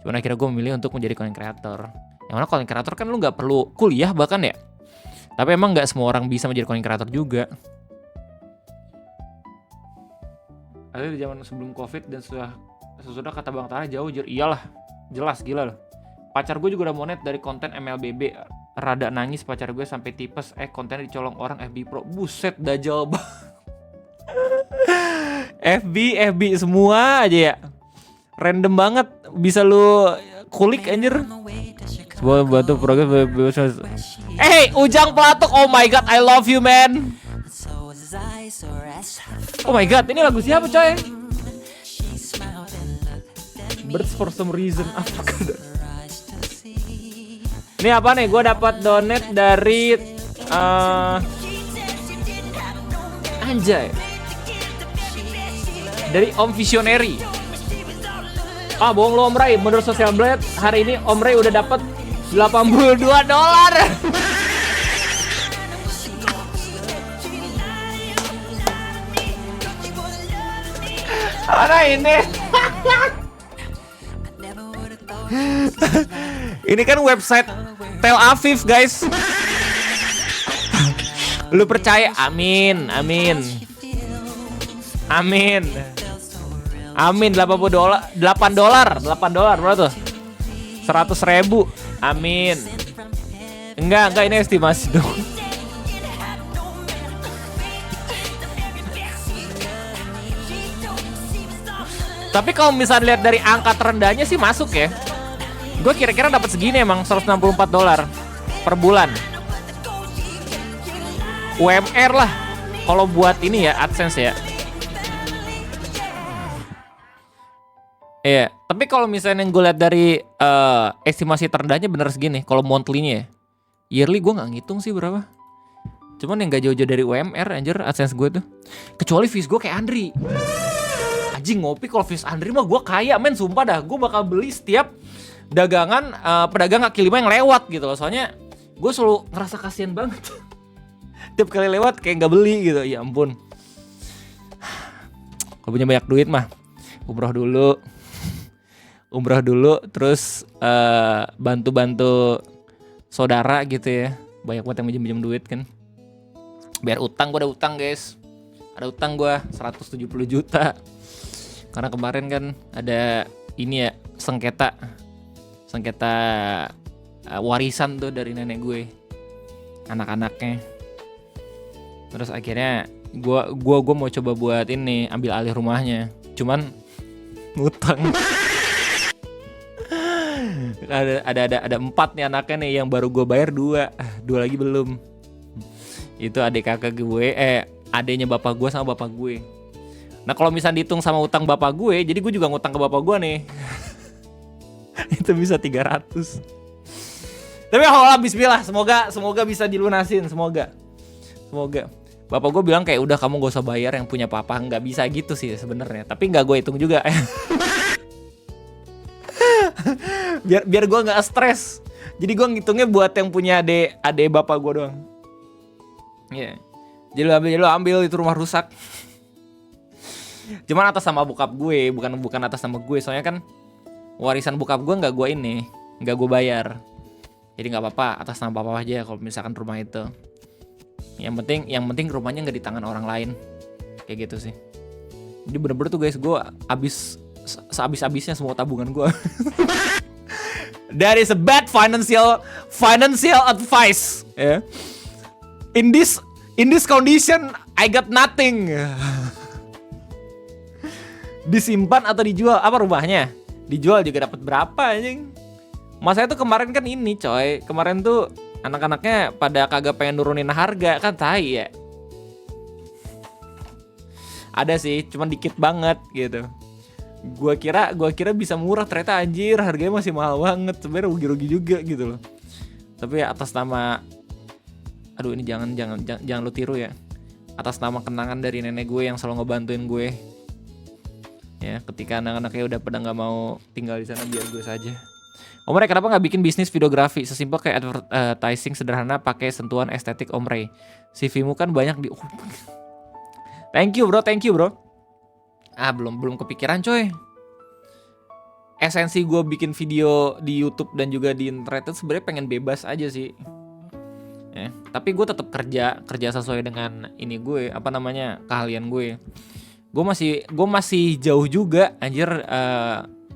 Cuman akhirnya gue memilih untuk menjadi content creator. Yang mana content creator kan lu nggak perlu kuliah bahkan ya. Tapi emang nggak semua orang bisa menjadi content creator juga. Ada di zaman sebelum COVID dan sesudah kata Bang Tara jauh. Iyalah, jelas gila loh. Pacar gue juga udah monet dari konten MLBB. Rada nangis pacar gue sampai tipes. Kontennya dicolong orang FB Pro. Buset, dajal banget. FB semua aja ya. Random banget. Bisa lu kulik anjir. Sebuah batu program Ujang Pelatuk, oh my god, I love you man. Oh my god, ini lagu siapa coy? Birds for some reason. Ini apa nih? Gue dapat donate dari anjay, dari Om Visionary. Bohong lo Om Ray, menurut Social Blade hari ini Om Ray udah dapat $82. Mana ini? Ini kan website Tel Aviv guys. Lu percaya? Amin. $8 berapa tuh? 100.000. Amin. Enggak ini estimasi dong. Tapi kalau misalnya lihat dari angka terendahnya sih masuk ya. Gue kira-kira dapat segini emang, $164 per bulan. UMR lah kalau buat ini ya AdSense ya. Iya, tapi kalau misalnya yang gue lihat dari estimasi terendahnya bener segini. Kalau monthly-nya ya, yearly gue nggak ngitung sih berapa. Cuman yang gak jauh-jauh dari UMR anjir AdSense gue tuh. Kecuali fees gue kayak Andri. Anjing ngopi kalau fees Andri mah gue kaya men, sumpah dah. Gue bakal beli setiap dagangan pedagang kaki lima yang lewat gitu loh. Soalnya gue selalu ngerasa kasihan banget. Tiap kali lewat kayak gak beli gitu. Ya ampun. Kalau punya banyak duit mah umroh dulu terus bantu saudara gitu ya. Banyak banget yang minjem duit kan. Biar utang, gue ada utang guys. ada utang gue 170 juta. Karena kemarin kan ada ini ya, sengketa warisan tuh dari nenek gue, anak-anaknya. Terus akhirnya gue mau coba buat ini, ambil alih rumahnya, cuman ngutang. ada 4 nih anaknya nih, yang baru gue bayar 2 lagi belum. Itu adik kakak gue, adiknya bapak gue sama bapak gue. Nah kalau misalnya dihitung sama utang bapak gue, jadi gue juga ngutang ke bapak gue nih. Itu bisa 300. Tapi Allah, bismillah, semoga bisa dilunasin, semoga. Bapak gue bilang kayak udah kamu gak usah bayar, yang punya papa. Nggak bisa gitu sih sebenarnya, tapi nggak gue hitung juga. biar gue nggak stres. Jadi gue ngitungnya buat yang punya adik bapak gue doang. Iya. Jadi lo ambil itu, rumah rusak. Cuman atas nama bokap gue, bukan atas nama gue. Soalnya kan warisan bokap gue nggak gue bayar. Jadi nggak apa-apa atas nama papa aja kalau misalkan rumah itu. Yang penting rumahnya nggak di tangan orang lain. Kayak gitu sih. Jadi bener-bener tuh guys, gue sehabis-habisnya semua tabungan gue. That is a bad financial advice. Yeah. In this condition, I got nothing. Disimpan atau dijual? Apa rumahnya? Dijual juga dapat berapa anjing? Mas saya tuh kemarin kan ini coy. Kemarin tuh anak-anaknya pada kagak pengen nurunin harga kan, tai ya. Ada sih, cuman dikit banget gitu. Gua kira bisa murah, ternyata anjir harganya masih mahal banget. Sebenarnya rugi-rugi juga gitu loh. Tapi atas nama, aduh ini jangan lu tiru ya. Atas nama kenangan dari nenek gue yang selalu ngebantuin gue. Ya, ketika anak-anaknya udah pada nggak mau tinggal di sana, biar gue saja. Om Ray, kenapa nggak bikin bisnis videografi sesimpel kayak advertising sederhana pakai sentuhan estetik Om Ray? CV-mu kan banyak di. Thank you bro. Belum kepikiran coy. Esensi gue bikin video di YouTube dan juga di internet itu sebenarnya pengen bebas aja sih. Tapi gue tetap kerja sesuai dengan ini gue, keahlian gue. Gue masih jauh juga anjir,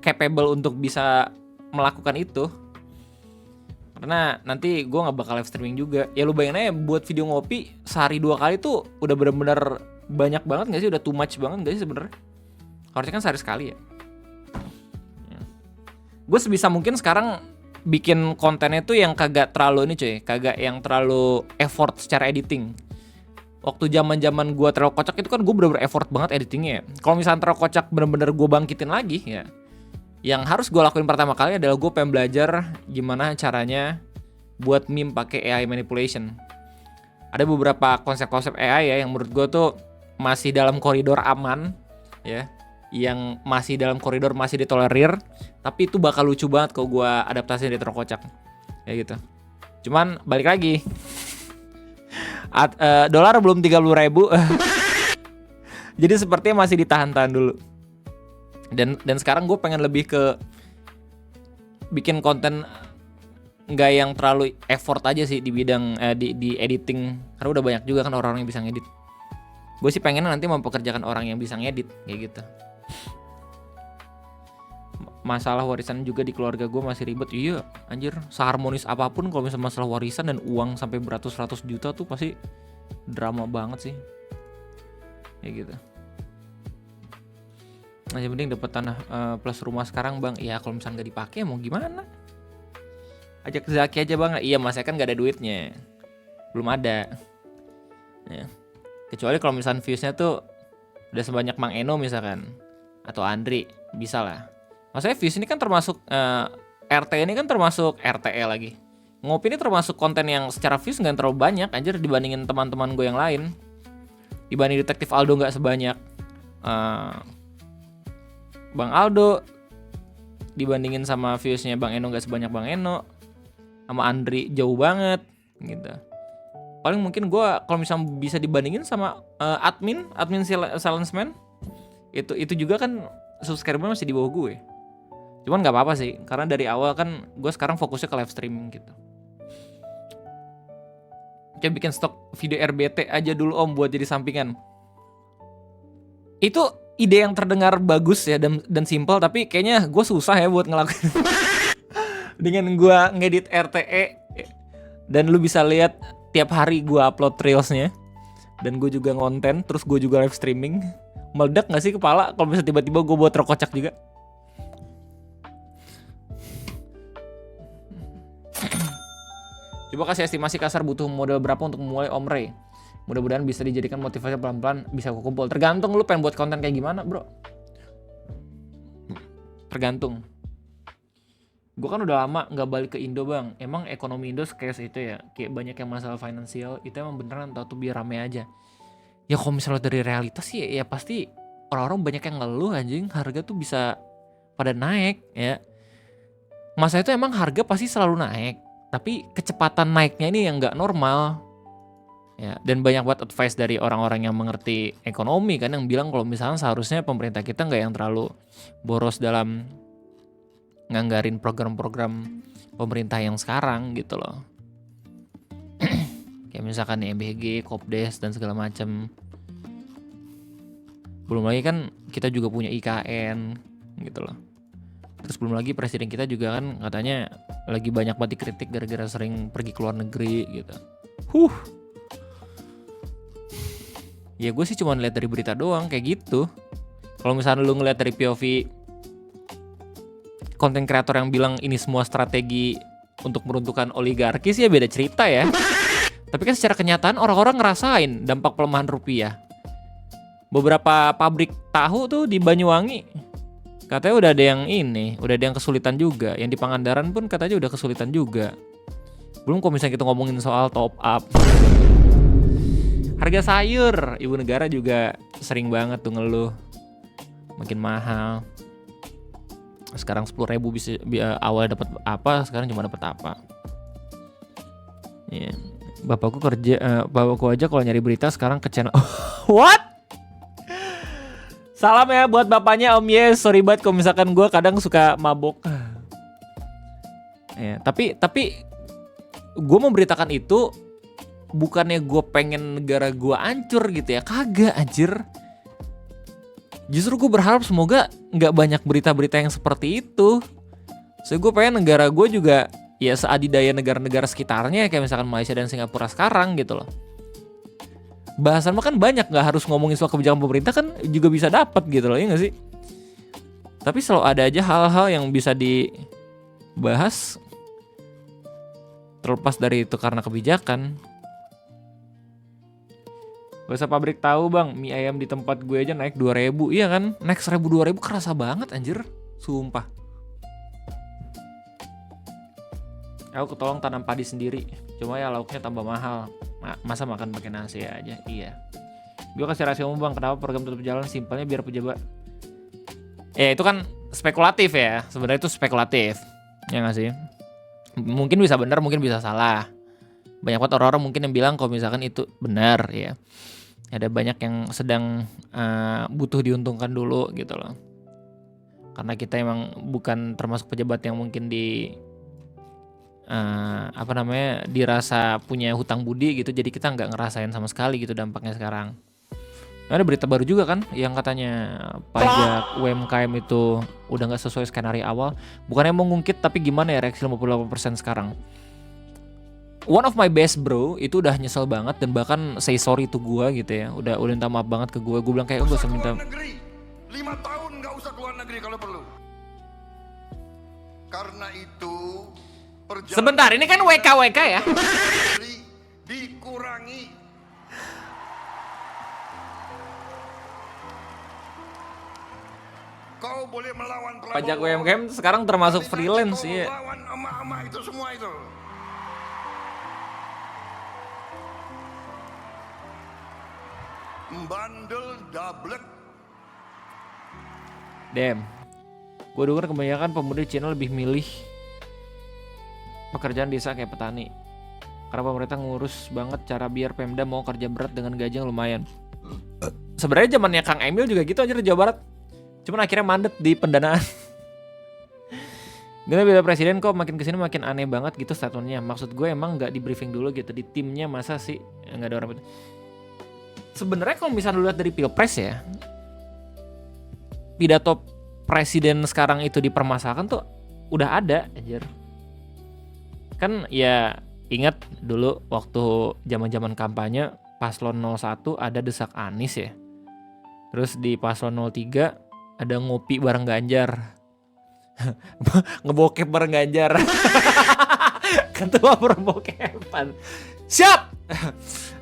capable untuk bisa melakukan itu. Karena nanti gue nggak bakal live streaming juga. Ya lu bayangin aja, buat video ngopi sehari 2 kali tuh udah bener-bener banyak banget nggak sih? Udah too much banget nggak sih sebenarnya? Harusnya kan sehari sekali ya. Gue sebisa mungkin sekarang bikin kontennya tuh yang kagak terlalu kagak yang terlalu effort secara editing. Waktu zaman gue terlalu kocak itu kan gue bener-bener effort banget editingnya. Kalau misalnya terlalu kocak bener-bener gue bangkitin lagi ya. Yang harus gue lakuin pertama kali adalah gue pengen belajar gimana caranya buat meme pakai AI manipulation. Ada beberapa konsep-konsep AI ya yang menurut gue tuh masih dalam koridor aman ya, yang masih dalam koridor masih ditolerir, tapi itu bakal lucu banget kalau gue adaptasinya di terlalu kocak kayak gitu. Cuman balik lagi, dolar belum 30.000. Jadi sepertinya masih ditahan-tahan dulu. Dan sekarang gue pengen lebih ke bikin konten nggak yang terlalu effort aja sih di bidang di editing, karena udah banyak juga kan orang-orang yang bisa ngedit. Gue sih pengen nanti mempekerjakan orang yang bisa ngedit kayak gitu. Masalah warisan juga di keluarga gue masih ribet. Iya anjir, seharmonis apapun kalau misalnya masalah warisan dan uang sampai beratus-ratus juta tuh pasti drama banget sih kayak gitu. Nah yang penting dapat tanah plus rumah sekarang bang. Iya kalau misalnya nggak dipakai mau gimana? Ajak Zaki aja bang. Iya mas saya kan nggak ada duitnya, belum ada ya. Kecuali kalau misalnya viewsnya tuh udah sebanyak Mang Eno misalkan atau Andri, bisa lah. Maksudnya views ini kan termasuk RT ini kan termasuk RTE lagi. Ngopi ini termasuk konten yang secara views nggak terlalu banyak anjir dibandingin teman-teman gue yang lain. Dibanding Detektif Aldo nggak sebanyak Bang Aldo, dibandingin sama viewsnya Bang Eno nggak sebanyak Bang Eno, sama Andri jauh banget gitu. Paling mungkin gue kalau misalnya bisa dibandingin sama admin salesman, itu juga kan subscriber masih di bawah gue. Cuman nggak apa-apa sih, karena dari awal kan gue sekarang fokusnya ke live streaming gitu. Coba bikin stok video RBT aja dulu om buat jadi sampingan. Itu ide yang terdengar bagus ya dan simpel, tapi kayaknya gue susah ya buat ngelakuin. Dengan gue ngedit RTE dan lu bisa lihat tiap hari gue upload reelsnya dan gue juga ngonten, terus gue juga live streaming. Meledak gak sih kepala kalau bisa tiba-tiba gue buat terkocak juga? Coba kasih estimasi kasar butuh modal berapa untuk memulai Om Ray. Mudah-mudahan bisa dijadikan motivasi pelan-pelan bisa kumpul. Tergantung lu pengen buat konten kayak gimana, bro. Tergantung. Gue kan udah lama nggak balik ke Indo, bang. Emang ekonomi Indo kayak itu ya? Kayak banyak yang masalah finansial. Itu emang beneran tau tuh biar rame aja. Ya kalau misalnya dari realitas sih ya pasti orang-orang banyak yang ngeluh anjing. Harga tuh bisa pada naik ya. Masa itu emang harga pasti selalu naik. Tapi kecepatan naiknya ini yang nggak normal. Ya, dan banyak buat advice dari orang-orang yang mengerti ekonomi kan yang bilang kalau misalnya seharusnya pemerintah kita nggak yang terlalu boros dalam nganggarin program-program pemerintah yang sekarang gitu loh. Kayak misalkan MBG, Kopdes dan segala macam. Belum lagi kan kita juga punya IKN gitu loh. Terus belum lagi presiden kita juga kan katanya lagi banyak banget dikritik gara-gara sering pergi ke luar negeri gitu. Ya gue sih cuma lihat dari berita doang kayak gitu. Kalau misalnya lu ngeliat dari POV konten kreator yang bilang ini semua strategi untuk meruntuhkan oligarki sih ya beda cerita ya. Tapi kan secara kenyataan orang-orang ngerasain dampak pelemahan rupiah. Beberapa pabrik tahu tuh di Banyuwangi katanya udah ada yang kesulitan juga. Yang di Pangandaran pun katanya udah kesulitan juga. Belum kalau misalnya kita ngomongin soal top up. Harga sayur, ibu negara juga sering banget tuh ngeluh makin mahal. Sekarang 10.000 bisa awal dapat apa, sekarang cuma dapat apa. Yeah. Bapakku aja kalau nyari berita sekarang ke channel. What? Salam ya buat bapaknya Om Yes. Sorry banget kalau misalkan gue kadang suka mabok. Ya, tapi gue memberitakan itu bukannya gue pengen negara gue hancur gitu ya. Kagak anjir. Justru gue berharap semoga nggak banyak berita-berita yang seperti itu. So gue pengen negara gue juga ya seadidaya negara-negara sekitarnya kayak misalkan Malaysia dan Singapura sekarang gitu loh. Bahasan mah kan banyak, nggak harus ngomongin soal kebijakan pemerintah kan juga bisa dapat gitu loh, ya nggak sih? Tapi selalu ada aja hal-hal yang bisa dibahas terlepas dari itu karena kebijakan. Bahasa pabrik tahu bang, mie ayam di tempat gue aja naik 2.000, iya kan? Naik 1.000-2.000 kerasa banget anjir, sumpah. Aku ketolong tanam padi sendiri, cuma ya lauknya tambah mahal. Masa makan pakai nasi aja, iya. Gue kasih rasio bang, kenapa program tetap jalan? Simpelnya biar pejabat. Itu kan spekulatif ya, sebenarnya itu spekulatif, ya nggak sih? Mungkin bisa benar, mungkin bisa salah. Banyak banget orang-orang mungkin yang bilang kalau misalkan itu benar ya. Ada banyak yang sedang butuh diuntungkan dulu gitu loh. Karena kita emang bukan termasuk pejabat yang mungkin dirasa punya hutang budi gitu, jadi kita nggak ngerasain sama sekali gitu dampaknya sekarang. Ada berita baru juga kan yang katanya pajak UMKM itu udah nggak sesuai skenario awal. Bukannya mau ngungkit tapi gimana ya reaksi 58% sekarang. One of my best bro itu udah nyesel banget dan bahkan say sorry to gua gitu ya. Udah minta maaf banget ke gua bilang kayak gak usah minta 5 tahun nggak usah keluar negeri kalau perlu. Karena itu sebentar, ini kan WKWK ya. Dikurangi. Kau boleh melawan Prabowo. Pajak UMKM sekarang termasuk freelance ya. Melawan emak-emak itu semua itu. Bandel dablek. Damn. Gue denger kebanyakan pemuda Cina lebih milih pekerjaan desa kayak petani. Karena pemerintah ngurus banget cara biar Pemda mau kerja berat dengan gaji yang lumayan. Sebenarnya zamannya Kang Emil juga gitu aja di Jawa Barat. Cuman akhirnya mandet di pendanaan. Gimana beda presiden kok makin kesini makin aneh banget gitu statementnya. Maksud gue emang nggak di briefing dulu gitu di timnya, masa sih nggak ada orang. Sebenarnya kalau misalnya lu lihat dari pilpres ya, pidato presiden sekarang itu dipermasalahkan tuh udah ada anjir. Kan ya ingat dulu waktu zaman-zaman kampanye paslon 01 ada desak Anies ya. Terus di paslon 03 ada ngopi bareng Ganjar. Ngebokep bareng Ganjar. Ketua perbokepan. Siap.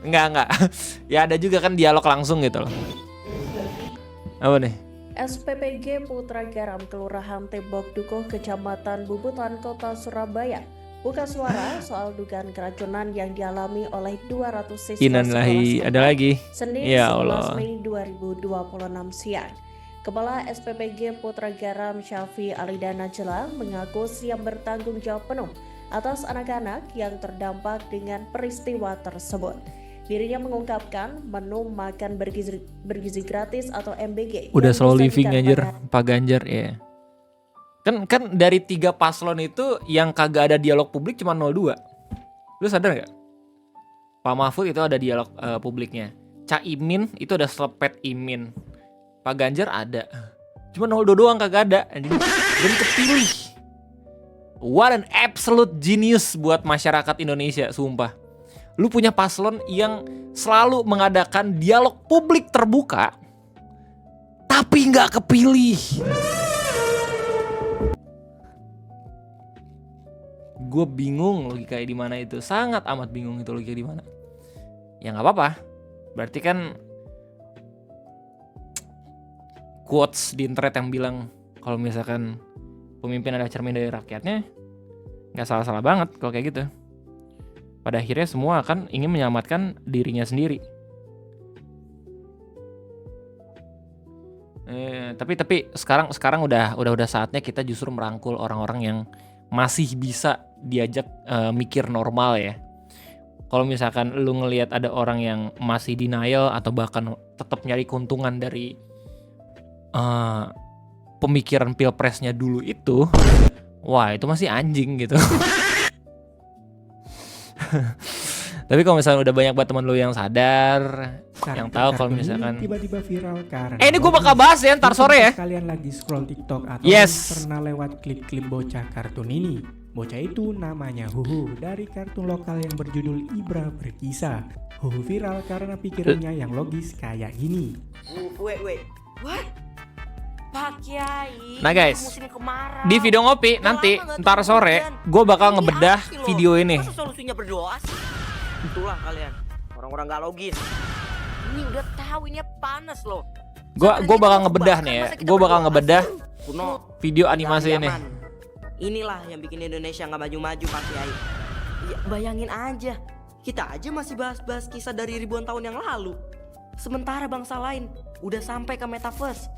Enggak. Ya ada juga kan dialog langsung gitu loh. Apa nih? SPPG Putra Garam Kelurahan Tembok Dukuh Kecamatan Bubutan Kota Surabaya buka suara soal dugaan keracunan yang dialami oleh 200 siswa Innalillahi, ada lagi. Senin Ya 11 Allah. Mei 2026 siang. Kepala SPPG Putra Garam Syafi Alidana Jela mengaku siap bertanggung jawab penuh atas anak-anak yang terdampak dengan peristiwa tersebut. Dirinya mengungkapkan menu makan bergizi gratis atau MBG Udah yang slow living disajikan anjir pada Pak Ganjar ya. Kan dari 3 paslon itu yang kagak ada dialog publik cuma 02. Lu sadar gak? Pak Mahfud itu ada dialog publiknya. Caimin itu ada selepet Imin. Pak Ganjar ada. Cuma 02 doang kagak ada anjing. Dan kepilih. What an absolute genius buat masyarakat Indonesia, sumpah. Lu punya paslon yang selalu mengadakan dialog publik terbuka, tapi nggak kepilih. Gue bingung logikanya di mana itu, sangat amat bingung itu logika di mana. Ya nggak apa-apa, berarti kan quotes di internet yang bilang kalau misalkan pemimpin adalah cermin dari rakyatnya, nggak salah-salah banget kalau kayak gitu. Pada akhirnya semua akan ingin menyelamatkan dirinya sendiri. Tapi sekarang udah saatnya kita justru merangkul orang-orang yang masih bisa diajak mikir normal ya. Kalau misalkan lu ngelihat ada orang yang masih denial atau bahkan tetap nyari keuntungan dari pemikiran pilpresnya dulu itu, wah itu masih anjing gitu. Tapi kalau misalnya udah banyak banget teman lu yang sadar, yang tahu kalau misalkan tiba-tiba viral karena ini gue bakal bahas ya ntar sore ya. Kalian lagi scroll TikTok atau Yes. pernah lewat klip-klip bocah kartun ini. Bocah itu namanya Huhu dari kartun lokal yang berjudul Ibra Berkisah. Huhu viral karena pikirannya yang logis kayak gini. Wait, what? Pak Kiai. Nah guys, musim kemarau. di video ngopi Udah nanti lama nggak ntar turun sore hujan. gue bakal Ini ngebedah asli loh. video ini. Masa solusinya berdoa sih? Itulah kalian, orang-orang gak logis. Ini udah tahu ini panas loh. Gue bakal ngebedah nih ya. Gue bakal ngebedah Kuno, video animasi ini. zaman. Inilah yang bikin Indonesia nggak maju-maju Pak Kiai. Ya, bayangin aja, kita aja masih bahas-bahas kisah dari ribuan tahun yang lalu. Sementara bangsa lain udah sampai ke metaverse.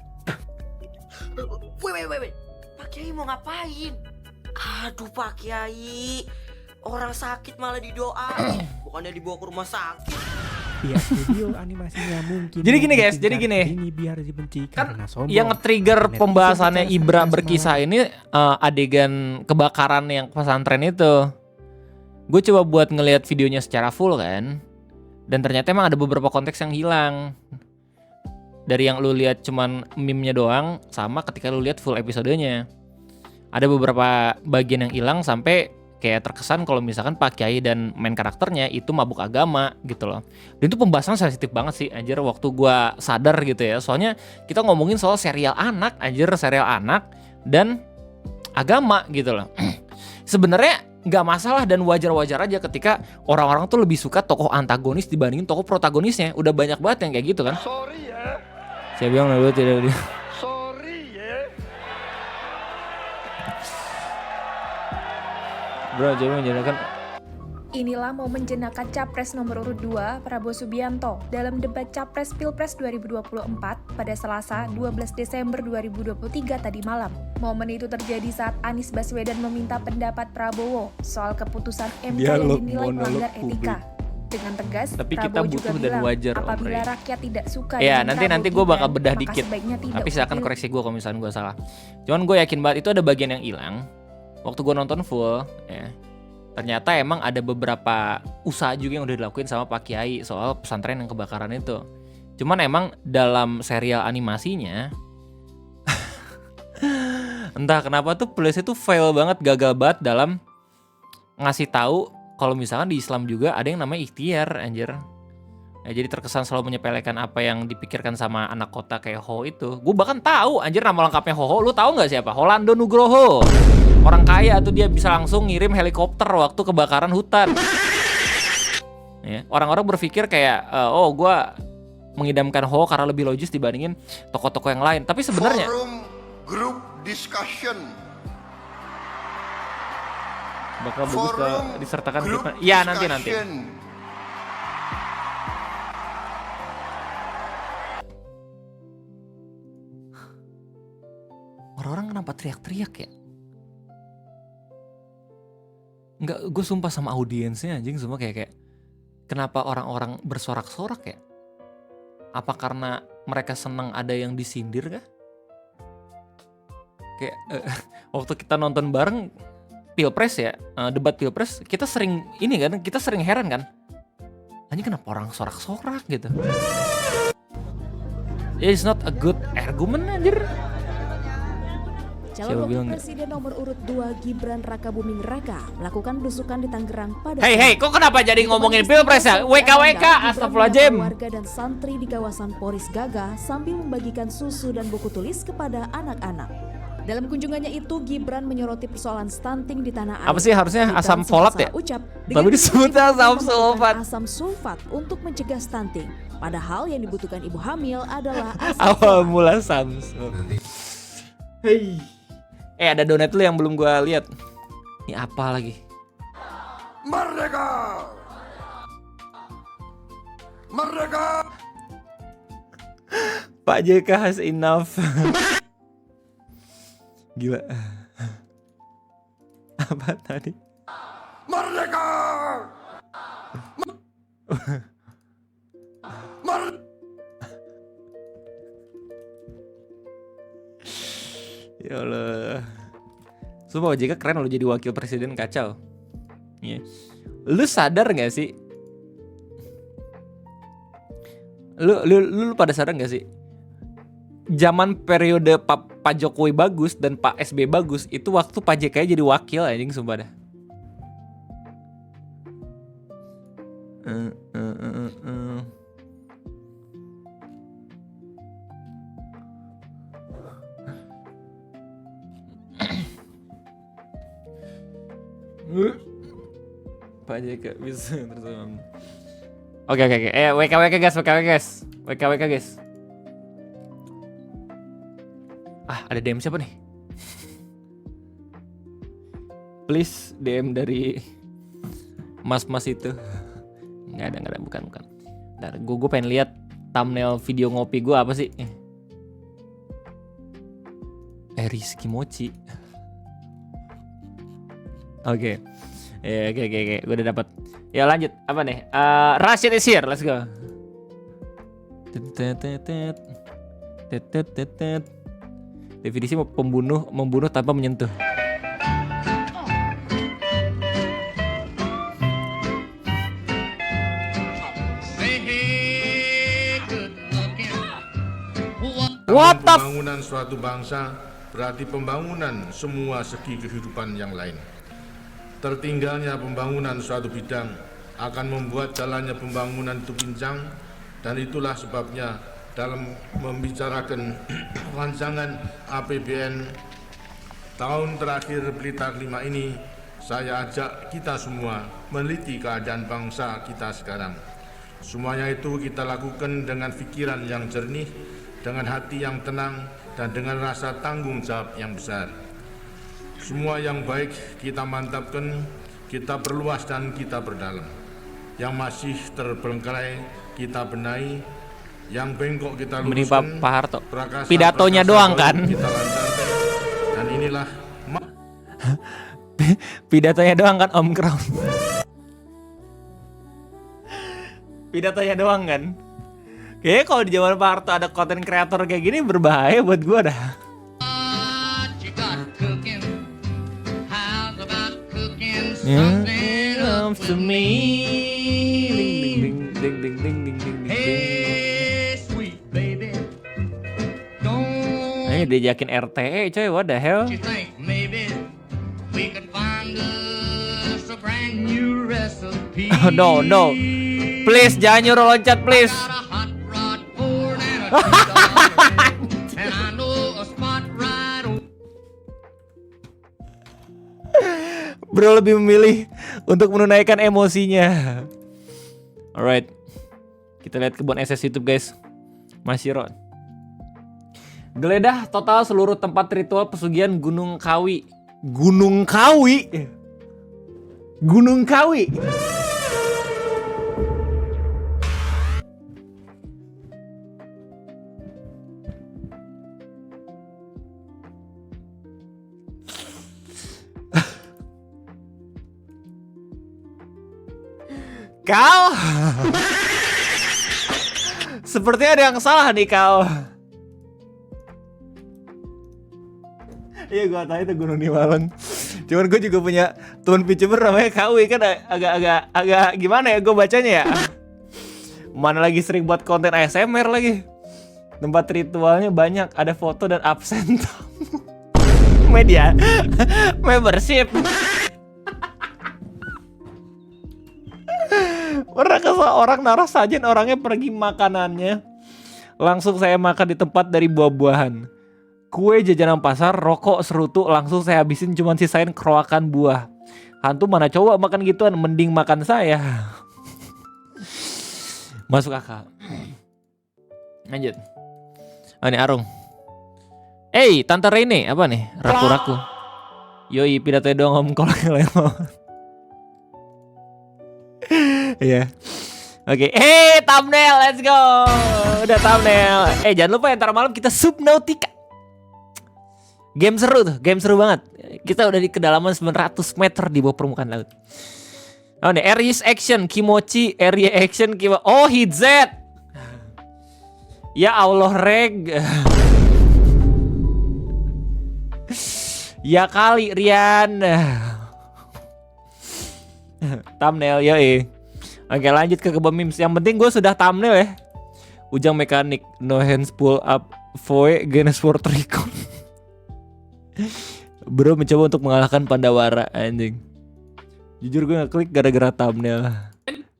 Wait. Pak Kiai mau ngapain? Aduh Pak Kiai, orang sakit malah didoain, bukannya dibawa ke rumah sakit. Biar video animasinya mungkin. Jadi gini guys, jadi tingkat gini. Ini biar dibenci Kan karena sombong. yang nge-trigger Netizen pembahasannya bicara Ibra sama Berkisah ini adegan kebakaran yang pesantren itu. Gue coba buat ngelihat videonya secara full kan. Dan ternyata emang ada beberapa konteks yang hilang. Dari yang lu lihat cuman meme-nya doang sama ketika lu lihat full episodenya. Ada beberapa bagian yang hilang sampai kayak terkesan kalau misalkan Pak Kiai dan main karakternya itu mabuk agama gitu loh. Dan itu pembahasan sensitif banget sih anjir waktu gua sadar gitu ya. Soalnya kita ngomongin soal serial anak dan agama gitu loh. Sebenarnya nggak masalah dan wajar-wajar aja ketika orang-orang tuh lebih suka tokoh antagonis dibandingin tokoh protagonisnya. Udah banyak banget yang kayak gitu kan. Sorry ya, Saya bilang dulu tidak. sorry ya. Bro, coba menjelaskan. Inilah momen jenaka Capres nomor urut 2 Prabowo Subianto dalam debat Capres Pilpres 2024 pada Selasa 12 Desember 2023 tadi malam. Momen itu terjadi saat Anies Baswedan meminta pendapat Prabowo soal keputusan MK yang Dialog dinilai monolog melanggar etika. Dengan tegas, Tapi kita Prabowo juga butuh dan bilang wajar, Om apabila Rey. rakyat tidak suka Ya dengan nanti Prabowo gue bakal Gibran, bedah maka dikit. sebaiknya tidak Tapi silakan dipilih. koreksi gue kalau misalnya gue salah. Cuman gue yakin banget itu ada bagian yang hilang. Waktu gue nonton full, ya, ternyata emang ada beberapa usaha juga yang udah dilakuin sama Pak Kiai soal pesantren yang kebakaran itu. Cuman emang dalam serial animasinya Entah kenapa tuh Plus itu fail banget, gagal banget dalam ngasih tahu kalau misalkan di Islam juga ada yang namanya ikhtiar, anjir. Ya, jadi terkesan selalu menyepelekan apa yang dipikirkan sama anak kota kayak Ho itu. Gue bahkan tahu anjir nama lengkapnya Ho. Lu tahu nggak siapa? Holando Nugroho. Orang kaya tuh, dia bisa langsung ngirim helikopter waktu kebakaran hutan. Ya, orang-orang berpikir kayak oh gue mengidamkan Ho karena lebih logis dibandingin tokoh-tokoh yang lain. Tapi sebenarnya Forum group discussion. bakal bagus Forum disertakan group ya nanti. discussion. Orang-orang kenapa teriak-teriak ya? Enggak, gue sumpah sama audiensnya anjing semua kayak kenapa orang-orang bersorak-sorak ya? Apa karena mereka senang ada yang disindir kah? Kayak waktu kita nonton bareng Pilpres ya, debat Pilpres, kita sering ini kan, kita sering heran kan? Anjing kenapa orang sorak-sorak gitu? It's not a good argument anjir. Calon Siapa bilang Wakil Presiden nomor urut 2 Gibran Rakabuming Raka melakukan belusukan di Tangerang pada Hey, kok kenapa jadi ngomongin Pilpres ya? WKWK, astagfirullahaladzim. Warga dan santri di kawasan Poris Gaga sambil membagikan susu dan buku tulis kepada anak-anak. Dalam kunjungannya itu, Gibran menyoroti persoalan stunting di tanah air. Apa sih harusnya Gibran asam folat ya? sempat ucap Tapi dengan disebutnya asam memerlukan sulfat. Asam sulfat untuk mencegah stunting. Padahal yang dibutuhkan ibu hamil adalah asam Awal folat. mula Samsung. Hey. Ada donat lu yang belum gua lihat. Ini apa lagi? Merdeka! Merdeka! Pak JK has enough. Gila. Apa tadi? Merdeka! Ya Allah. Sumpah OJK keren lo jadi wakil presiden, kacau. Iya. Lu sadar gak sih? Lu pada sadar gak sih? Zaman periode Pak Jokowi bagus dan Pak SB bagus, itu waktu Pak JK jadi wakil anjing sumpah dah. Pak JK bisa terus. Oke. WKWK guys. Ada DM siapa nih? Please DM dari mas-mas itu. Nggak ada, bukan. Ntar gue pengen lihat thumbnail video ngopi gue apa sih? Rizky Mochi. Oke. Gue udah dapat. Ya lanjut, apa nih? Rashid is here, let's go. Definisi membunuh tanpa menyentuh. What the Pembangunan suatu bangsa berarti pembangunan semua segi kehidupan yang lain. Tertinggalnya pembangunan suatu bidang akan membuat jalannya pembangunan itu pincang, dan itulah sebabnya dalam membicarakan rancangan APBN tahun terakhir Blitar 5 ini, saya ajak kita semua meneliti keadaan bangsa kita sekarang. Semuanya itu kita lakukan dengan pikiran yang jernih, dengan hati yang tenang, dan dengan rasa tanggung jawab yang besar. Semua yang baik kita mantapkan, kita perluas dan kita perdalam. Yang masih terbengkalai kita benahi, yang bengkok kita luruskan. Pak Harto. Pidatonya doang kan? Kita lancarkan. Dan inilah Pidatonya doang kan Om Crown. Pidatonya doang kan. Kayaknya kalau di zaman Pak Harto ada konten kreator kayak gini berbahaya buat gue dah. To me. Ding ding ding ding ding ding. Hey sweet baby. diajakin RTE coy, what the hell? No, no. Please, jangan nyuruh loncat, please. Bro lebih memilih untuk menunaikan emosinya. Alright, kita lihat kebun SS YouTube guys. Masih Ron. Geledah total seluruh tempat ritual pesugihan Gunung Kawi. Gunung Kawi? Gunung Kawi? Kau? Sepertinya ada yang salah nih kau. Iya gue tahu itu Gunung Nimalang. Cuman gue juga punya teman VTuber namanya Kawi, kan agak gimana ya gue bacanya ya. Mana lagi sering buat konten ASMR lagi. Tempat ritualnya banyak, ada foto dan absen tamu. Media membership. Pernah seorang naruh sajen, orangnya pergi makanannya. Langsung saya makan di tempat dari buah-buahan. Kue jajanan pasar, rokok, serutu, langsung saya habisin, cuman sisain keroakan buah. Hantu mana coba makan gituan, mending makan saya. Masuk akal. Lanjut. Oh ini Arung. Tante Rene, apa nih? Raku-raku. Yoi, pidato doang om kolek lewat. Iya. Oke. Thumbnail, let's go. Udah thumbnail. Jangan lupa ya, ntar malam kita Subnautica. Game seru tuh, game seru banget. Kita udah di kedalaman 900 meter di bawah permukaan laut. Oh nih, Aries Action, Kimochi, Area Action, Oh, hit Z. Ya Allah, Reg. Ya kali, Rian. Thumbnail, yoi. Oke, lanjut ke kebun memes. Yang penting gue sudah thumbnail ya. Ujang mekanik, no hands pull up, Voe, Genes for Tricon. Bro mencoba untuk mengalahkan Pandawara, anjing. Jujur gue ngeklik gara-gara thumbnail.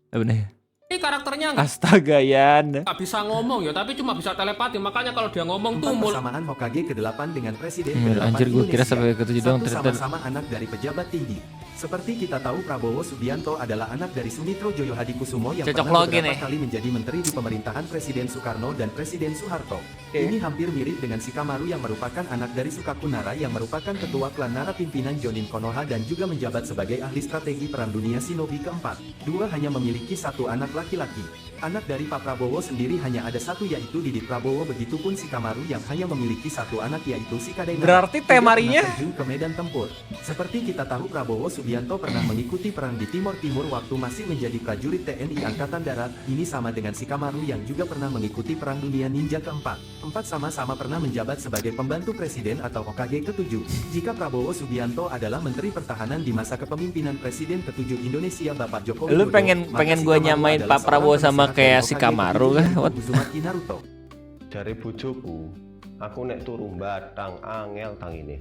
Apa nih? Ini karakternya Astaga, Yan. nggak bisa ngomong ya, tapi cuma bisa telepati. Makanya kalau dia ngomong tuh persamaan Hokage ke-8 dengan presiden anjir, gue kira sampai ke-7 doang, ternyata sama-sama anak dari pejabat tinggi. Seperti kita tahu, Prabowo Subianto adalah anak dari Sumitro Joyo Hadikusumo yang pernah beberapa kali menjadi menteri di pemerintahan Presiden Soekarno dan Presiden Soeharto. Ini hampir mirip dengan Shikamaru yang merupakan anak dari Sukakunara yang merupakan ketua klan Nara pimpinan Jonin Konoha dan juga menjabat sebagai ahli strategi Perang Dunia Shinobi keempat. Dua hanya memiliki satu anak laki-laki. Anak dari Pak Prabowo sendiri hanya ada satu, yaitu Didi Prabowo. Begitupun Shikamaru yang hanya memiliki satu anak, yaitu Shikadena. Berarti temarinya terjun ke medan tempur. Seperti kita tahu, Prabowo Subianto pernah mengikuti perang di Timur Timur waktu masih menjadi prajurit TNI Angkatan Darat. Ini sama dengan Shikamaru yang juga pernah mengikuti Perang Dunia Ninja keempat. Empat sama-sama pernah menjabat sebagai pembantu presiden atau Hokage ke-7. Jika Prabowo Subianto adalah Menteri Pertahanan di masa kepemimpinan Presiden ke-7 Indonesia Bapak Joko Widodo. Lu pengen gue nyamain Pak Prabowo sama kayak Shikamaru kan? Dari bojoku, aku nek turu batang angel tang ini.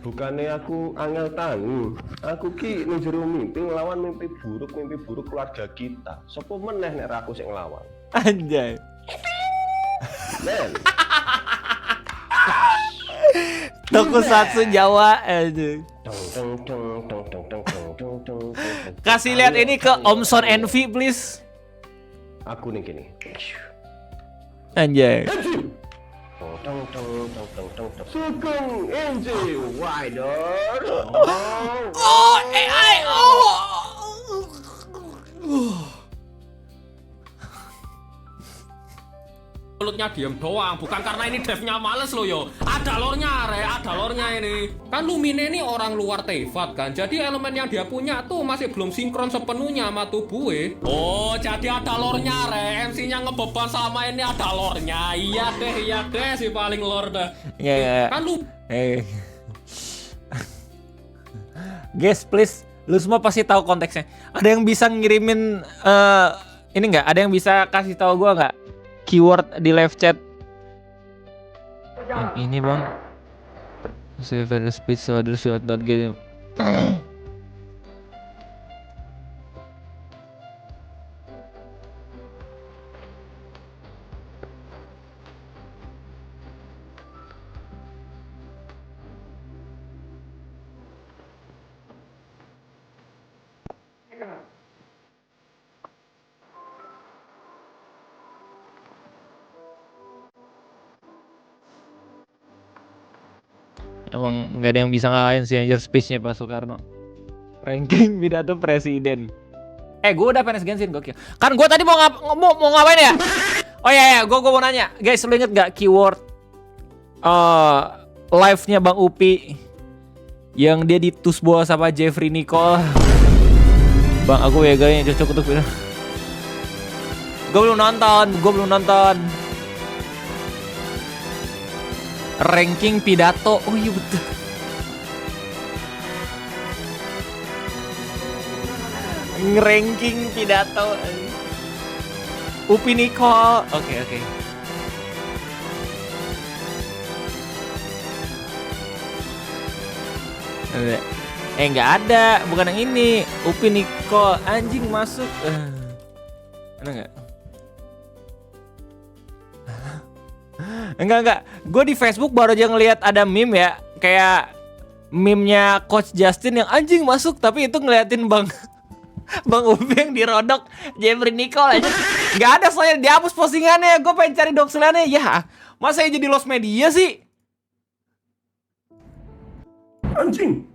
Bukannya aku angel tangi, aku ki ning jero mimpi nglawan mimpi buruk keluarga kita. Sopo meneh nek aku sing nglawan. Anjay. Men. Tokusatsu Jawa aja. Kasih lihat ini ke Omson Envy please. Aku nih gini. Anjay. Sugeng NJ Wider. Oh, AI. mulutnya diem doang, bukan karena ini devnya males loh yo. Ada lore-nya ini. Kan Lumine ini orang luar Teyvat kan, jadi elemen yang dia punya tuh masih belum sinkron sepenuhnya sama tubuhnya. Oh, jadi ada lore-nya MC-nya ngebeban sama ini ada lore-nya. Iya deh, si paling lore dah. Iya. Kan lu. Guys, please, lu semua pasti tahu konteksnya. Ada yang bisa ngirimin ini nggak? Ada yang bisa kasih tahu gua nggak? Keyword di live chat Yang ini bang, severe speech so others should not get him. Emang nggak ada yang bisa ngalahin si Anjir speech-nya Pak Soekarno. Ranking pidato presiden. Gue udah PNS Genshin gokil. Kan gue tadi mau ngapain ya? Oh iya, gue mau nanya, guys, lu inget gak keyword live-nya Bang Upi yang dia ditusbol sama Jeffrey Nicole? Bang, aku ya gayanya cocok untuk film. Gue belum nonton. Ranking pidato. Oh iya betul. Ranking pidato. Upi Nicole. Oke. Nggak ada, bukan yang ini. Upi Nicole anjing masuk. Ada nggak? Enggak. Gue di Facebook baru aja ngelihat ada meme ya, kayak meme-nya Coach Justin yang anjing masuk, tapi itu ngeliatin Bang Upi yang dirodok Jeffrey Nicole aja. Nggak ada, soalnya dihapus postingannya. Gue pengen cari doxelannya. Ya, masa ya jadi lost media sih? Anjing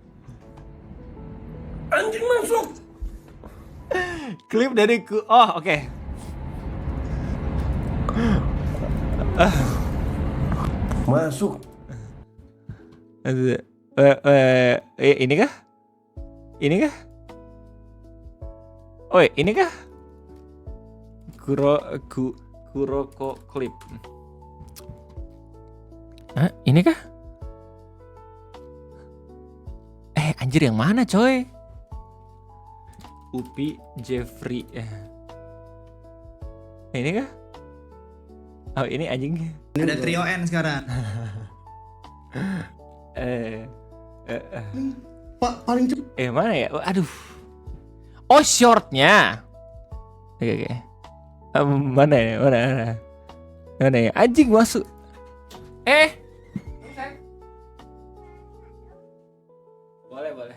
masuk. Klip dari oke. Masuk. Ini kah? Oh, ini kah? Kuroko klip. Ini kah? Anjir, yang mana coy? Upi Jeffrey. Ini kah? Oh, ini anjing. Ada trio N sekarang. Pak paling cepet. Mana ya? Aduh. Oh, shortnya. Oke. Mana ya? Anjing masuk. Boleh.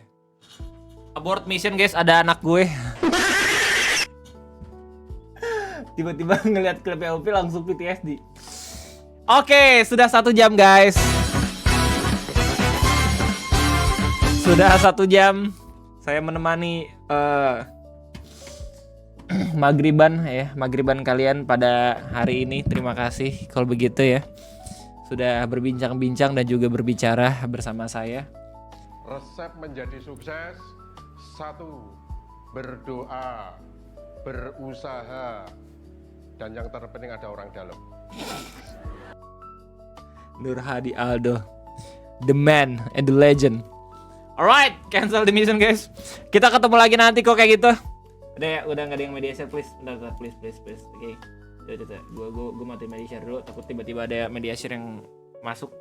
Abort mission guys, ada anak gue. Tiba-tiba ngeliat klip LP langsung PTSD. Oke, sudah 1 jam guys. Sudah 1 jam saya menemani magriban kalian pada hari ini. Terima kasih kalau begitu ya. Sudah berbincang-bincang dan juga berbicara bersama saya. Resep menjadi sukses: 1. Berdoa, berusaha, dan yang terpenting ada orang dalam. Nur Hadi Aldo, the man and the legend. Alright, cancel the mission guys. Kita ketemu lagi nanti kok kayak gitu. Udah nggak ada yang media share please. Bentar, please. Oke. Gue mati media share dulu. Takut tiba-tiba ada media share yang masuk.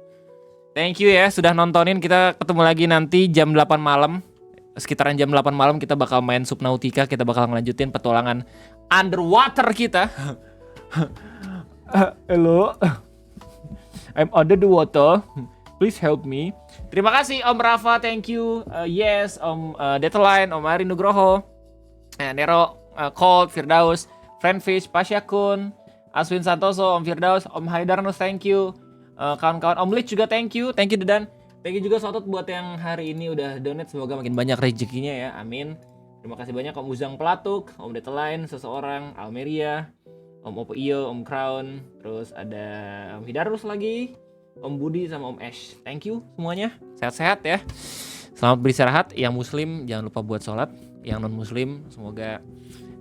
Thank you ya sudah nontonin. Kita ketemu lagi nanti jam 8 malam. Sekitaran jam 8 malam kita bakal main Subnautica. Kita bakal ngelanjutin petualangan underwater kita. Hello, I'm under the water. Please help me. Terima kasih Om Rafa, thank you. Yes, Om Deadline, Om Ari Nugroho, Nero, Cold, Firdaus, Friendfish, Pasyakun, Aswin Santoso, Om Firdaus, Om Haidarnus, thank you. Kawan-kawan Om Lich juga thank you Dedan. Thank you juga shoutout buat yang hari ini udah donate, semoga makin banyak rezekinya ya, amin. Terima kasih banyak Om Uzang Pelatuk, Om Deadline, Seseorang, Almeria, Om Opo Iyo, Om Crown, terus ada Om Hidarus lagi, Om Budi sama Om Ash. Thank you semuanya, sehat-sehat ya. Selamat beristirahat. Yang muslim jangan lupa buat sholat, yang non muslim semoga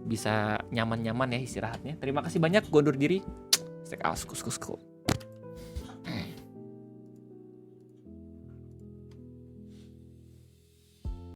bisa nyaman-nyaman ya istirahatnya. Terima kasih banyak, gue undur diri. Stay out,